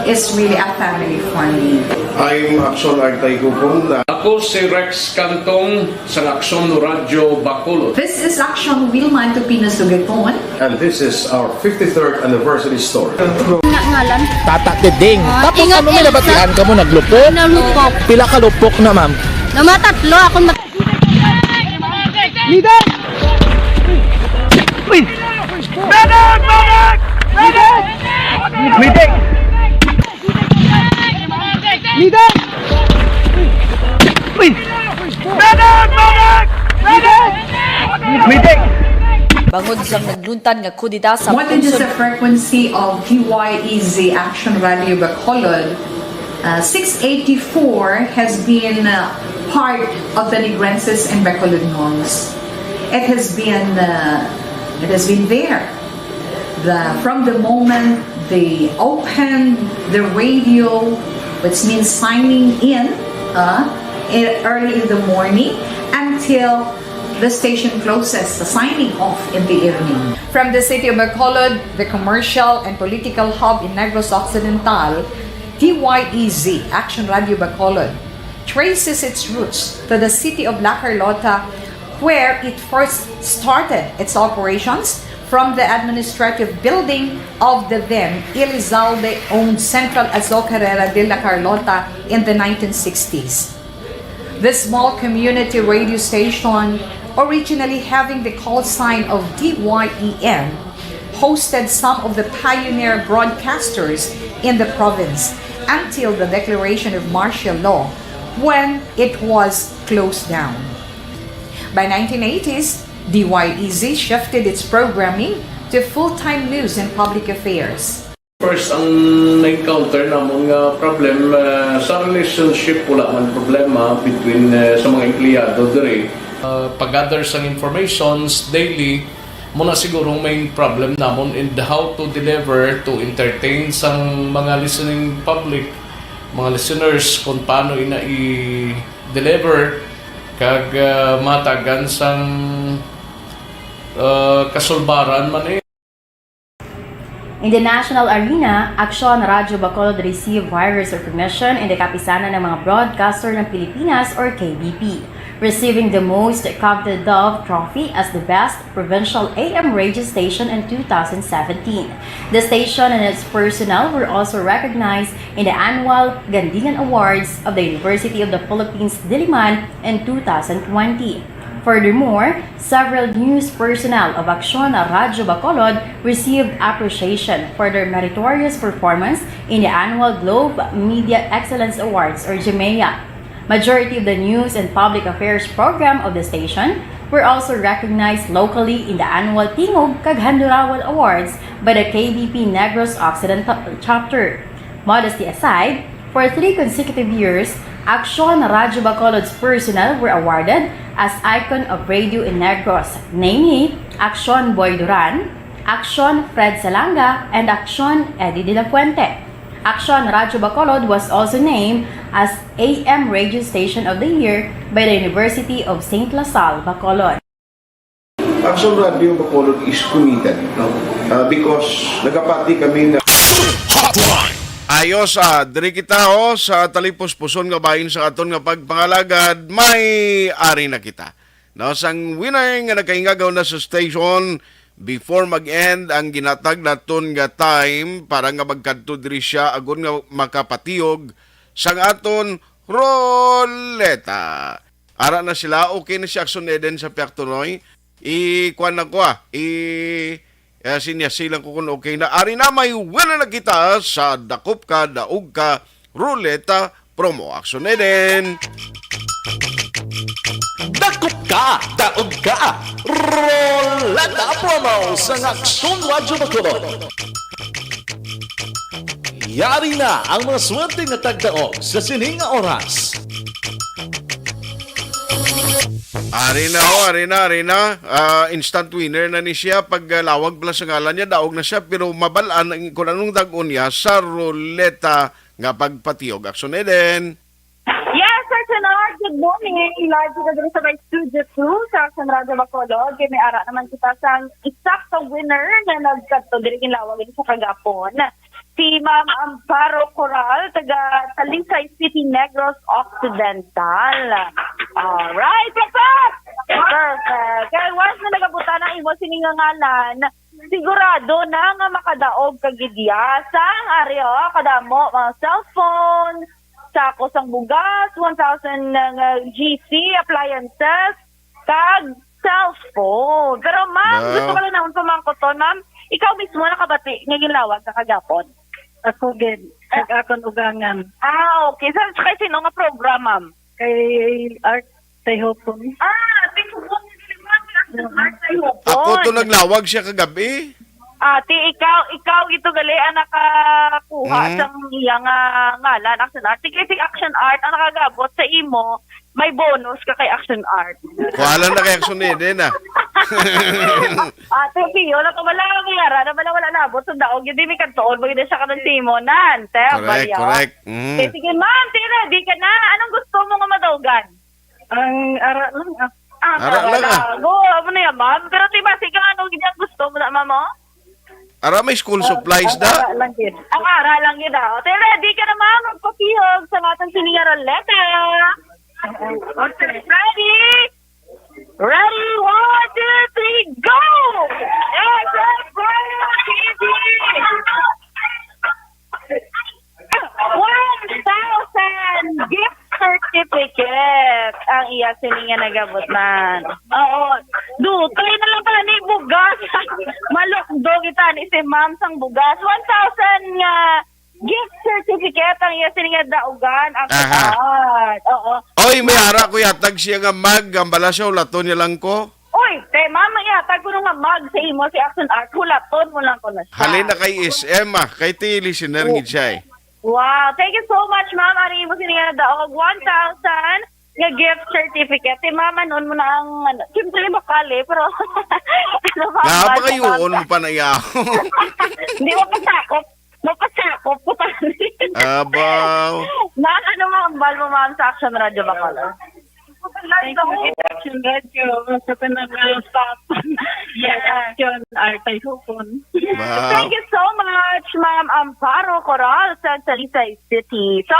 Speaker 8: is really a family for me.
Speaker 2: I'm Action Artay Kupon.
Speaker 9: Ako si Rex Cantong sa Action Radio Bacolod.
Speaker 8: This is Action Wilma and Tupina Sugaton.
Speaker 7: And this is our 53rd anniversary story.
Speaker 22: Ngalan?
Speaker 14: Tata Tiding. Tapos ano may nabatian ka mo naglupok?
Speaker 22: Nalupok.
Speaker 14: Pila ka lupok na ma'am?
Speaker 22: Namatatlo ako
Speaker 15: Leader! Uy! Medic! Medic! Medic! Medic! Leader! Uy! Medic! Medic! Medic! Medic!
Speaker 17: Bangod sang nagluntan nga kudita sa
Speaker 8: What is the frequency of DYEZ Action Radio Bacolod? 684 has been part of the Negrenses and Bacolod Monks. It has been there. From the moment they opened the radio, which means signing in early in the morning, until the station closes, the signing off in the evening.
Speaker 5: From the city of Bacolod, the commercial and political hub in Negros Occidental, DYEZ, Action Radio Bacolod, traces its roots to the city of La Carlota, where it first started its operations from the administrative building of the then Elizalde-owned Central Azocarrera de La Carlota in the 1960s. This small community radio station, originally having the call sign of DYEN, hosted some of the pioneer broadcasters in the province until the declaration of martial law, when it was closed down. By 1980s, DYEZ shifted its programming to full-time news and public affairs.
Speaker 9: First, ang na-encounter namon nga problem sa relationship, wala man problema between sa mga empleyado diri. Pag-gather sa informations daily, muna siguro main problem namon in how to deliver, to entertain sang mga listening public, mga listeners, kung paano ina i-deliver kag matagan sang kasulbaran man
Speaker 3: In the national arena, Action Radio Bacolod received various recognition in the kapisanan ng mga broadcaster ng Pilipinas or KBP, receiving the most coveted Dove Trophy as the best provincial AM radio station in 2017. The station and its personnel were also recognized in the annual Gandingan Awards of the University of the Philippines Diliman in 2020. Furthermore, several news personnel of Action Radio Bacolod received appreciation for their meritorious performance in the annual Globe Media Excellence Awards or GMEA. Majority of the news and public affairs program of the station were also recognized locally in the annual Tingog kag Handurawan Awards by the KBP Negros Occidental chapter. Modesty aside, for 3 consecutive years, Action Radio Bacolod's personnel were awarded as Icon of Radio in Negros, namely Action Boy Duran, Action Fred Salanga, and Action Eddie de la Fuente. Action Radio Bacolod was also named as AM Radio Station of the Year by the University of St. La Salle, Bacolod.
Speaker 2: Action Radio Bacolod is committed, no? Because nagapati kami na Hotline! Ayos, diri kita sa talipos puson nga bahin sa aton nga pagpangalagad, may ari na kita. No, sang winay nga nakaingagaw na sa station, before mag-end ang ginatag naton nga time para nga magkadto diri siya agon nga makapatiyog sang aton roleta. Ara na sila, okay na si Action Eden sa Piactonoy. I-kuan na ko sinyasilang ko kung okay na. Ari na may wala na kita sa dakop ka, daog ka, Ruleta Promo. Action na din.
Speaker 14: Dakop ka, daog ka. Roleta Promo sa Aksyon Radyo Bacolod. Yari na ang mga swerte nga tagdaog sa sining nga oras.
Speaker 2: Ari na. Instant winner na ni siya. Pag lawag pala sa ngalan niya, daog na siya. Pero mabalaan kung anong dagon niya sa ruleta nga pagpatiyog. Action na din.
Speaker 4: Yes, Sir Senor, good morning. Live kita dito sa may Studio 2 sa Action Radio Bacolod. Kaya may ara naman kita sa isaktong winner na nagkatto diri kinlawag sa kagapon. Si Ma'am Amparo Coral, taga Talisay City, Negros Occidental. Alright, perfect! Kaya once na nagabutan ang imo siningangalan, sigurado na nga makadaog kagidya sa aryo, kadamo, mga cellphone, sako sang bugas, 1,000 GC appliances, kag cellphone. Pero ma'am, gusto ko lang naman pamangkoton, ma'am, ikaw mismo nakabati ngayong lawag sa kagapon.
Speaker 6: Ako gid, nag-akon ugangan.
Speaker 4: Okay. Kay sino nga program, ma'am?
Speaker 6: Kay Art Tayhopon.
Speaker 4: Tayhopon. Art Tayhopon.
Speaker 2: Ako to naglawag siya kagabi.
Speaker 4: Ate, ikaw ito gali ang nakakuha sa iyang ngalan, Action Art. Sige, si Action Art ang nakagabot sa imo, may bonus ka kay Action Art.
Speaker 2: Kuhalan na kay Action din
Speaker 4: Ate, Pio, wala kang yara, wala labot sa daog, hindi may kantoon, bagay na siya ka ng Simonan.
Speaker 2: Correct.
Speaker 4: Sige, ma'am, ready ka na. Anong gusto mo nga madawgan?
Speaker 6: Ang ara lang.
Speaker 2: Ara lang.
Speaker 4: Go, ano na yan, ma'am? Pero diba, sige, anong gusto mo na, ma'am?
Speaker 2: Ara may school supplies da.
Speaker 4: Ang ara lang yun daw. Te, ready ka na, ma'am? Magpapihog sa matang siningaran letter. Okay. Ready? Ready? 1, 2, 3, go! $1,000 gift certificate ang iya sininga nagabot man. Oo. Kaya na lang pala ni bugas. Malukdo kita ni si ma'am sang bugas. 1,000 nga gift certificate ang iya sininga daugan. Oo.
Speaker 2: Oy, may ara ko yatag siya nga mag-ambala siya, ulaton niya lang ko.
Speaker 4: Uy, mama yatag ko nung mag sa imo si Action Art. Hulaton mo lang ko na siya.
Speaker 2: Halina kay SM kay Tili sinerngid siya
Speaker 4: Wow, thank you so much, ma'am. Ari mo sininga daog 1,000 nga gift certificate. Mama, noon mo na ang, siyempre makali, pero
Speaker 2: napakayuon mo pa na yaw.
Speaker 4: Hindi mo pasakop ko pa rin.
Speaker 2: Abaw.
Speaker 4: Ano maambal mo, ma'am, sa Action Radio Bacolod?
Speaker 6: Thank you, Action Radio. Sa pinag-stop. Yes, Action Art Tayhopon.
Speaker 2: Wow.
Speaker 4: Thank you so much, Ma'am Amparo Coral sa Talisay City. So,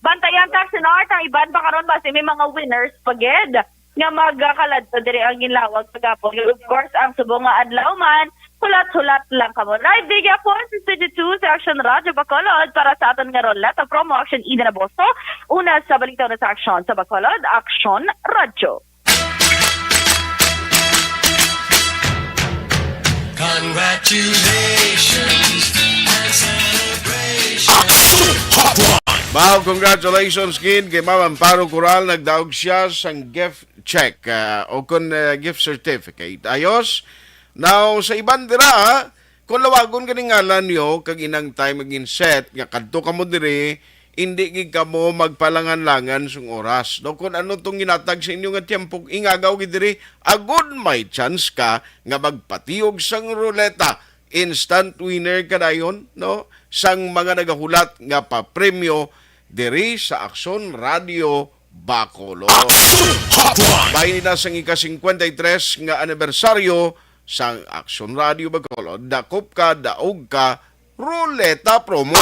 Speaker 4: bantayan ta Action Art, ang iban ba karon ba? May mga winners paged nga magkalad sa diri ang ginlawag pagapon. Of course, ang subong nga adlaw man, hulat-hulat lang kamo. Live bigya po sa Studio 2 sa Action Radio Bacolod para sa aton nga roleta promo Action Ida na Bosto. Una sa balita na sa Action sa Bacolod, Action Radio.
Speaker 1: Congratulations and celebrations.
Speaker 2: Action Hotline! Wow, congratulations kid kay Ma'am Amparo Coral, nagdaog siya sang gift check o kun gift certificate. Ayos. Now, sa iban dira, kung lawagon ka ngalan nyo, kag inang time maging set, nga kadto ka mo diri, hindi gid ka mo magpalangan-langan sung oras. No, kung ano tong ginatag sa inyo nga tiyempo, ingagaw gid diri, agud may chance ka nga magpatiyog sang ruleta. Instant winner ka dayon, no? Sang mga nagahulat nga pa premyo diri sa Action Radio Bacolod. Bahin na sang ika-53 nga anibersaryo sa Action Radio Bacolod. Dakop ka, daog ka, ruleta promo.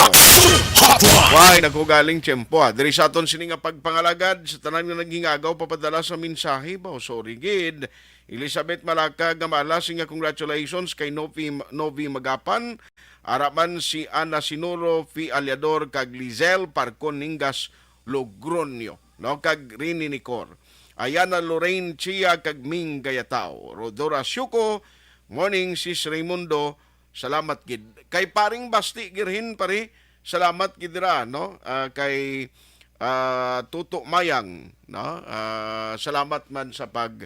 Speaker 2: Why, nagkugaling tiyempo diri sa aton sini nga pagpangalagad sa tanan nga naghingagaw papadala sa mensahe ba? Sorry gid. Elizabeth Malaka gamala singa congratulations kay Novi Magapan. Araman si Ana Sinuro Fi Aliador kag Lizel Parcon Ningas Logronio. No kag Rini Nicor. Ayana Lorraine Chia kag Ming Gayatao. Rodora Syuko, morning sis Raimundo. Salamat gid. Kay paring Basti girhin pare salamat gidira no kay Tuto Mayang no. Salamat man sa pag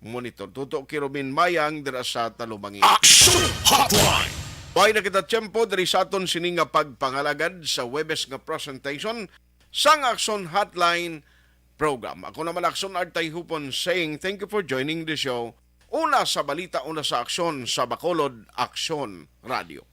Speaker 2: monitor. Tuto Kirubin Mayang dira sa Talumangi.
Speaker 1: Action Hotline.
Speaker 2: Why na kita tiyempo diri sa aton sini nga pagpangalagad sa Webes nga presentation sang Action Hotline program. Ako naman Action Artay Hupon saying thank you for joining the show. Una sa balita, una sa aksyon sa Bacolod Action Radio.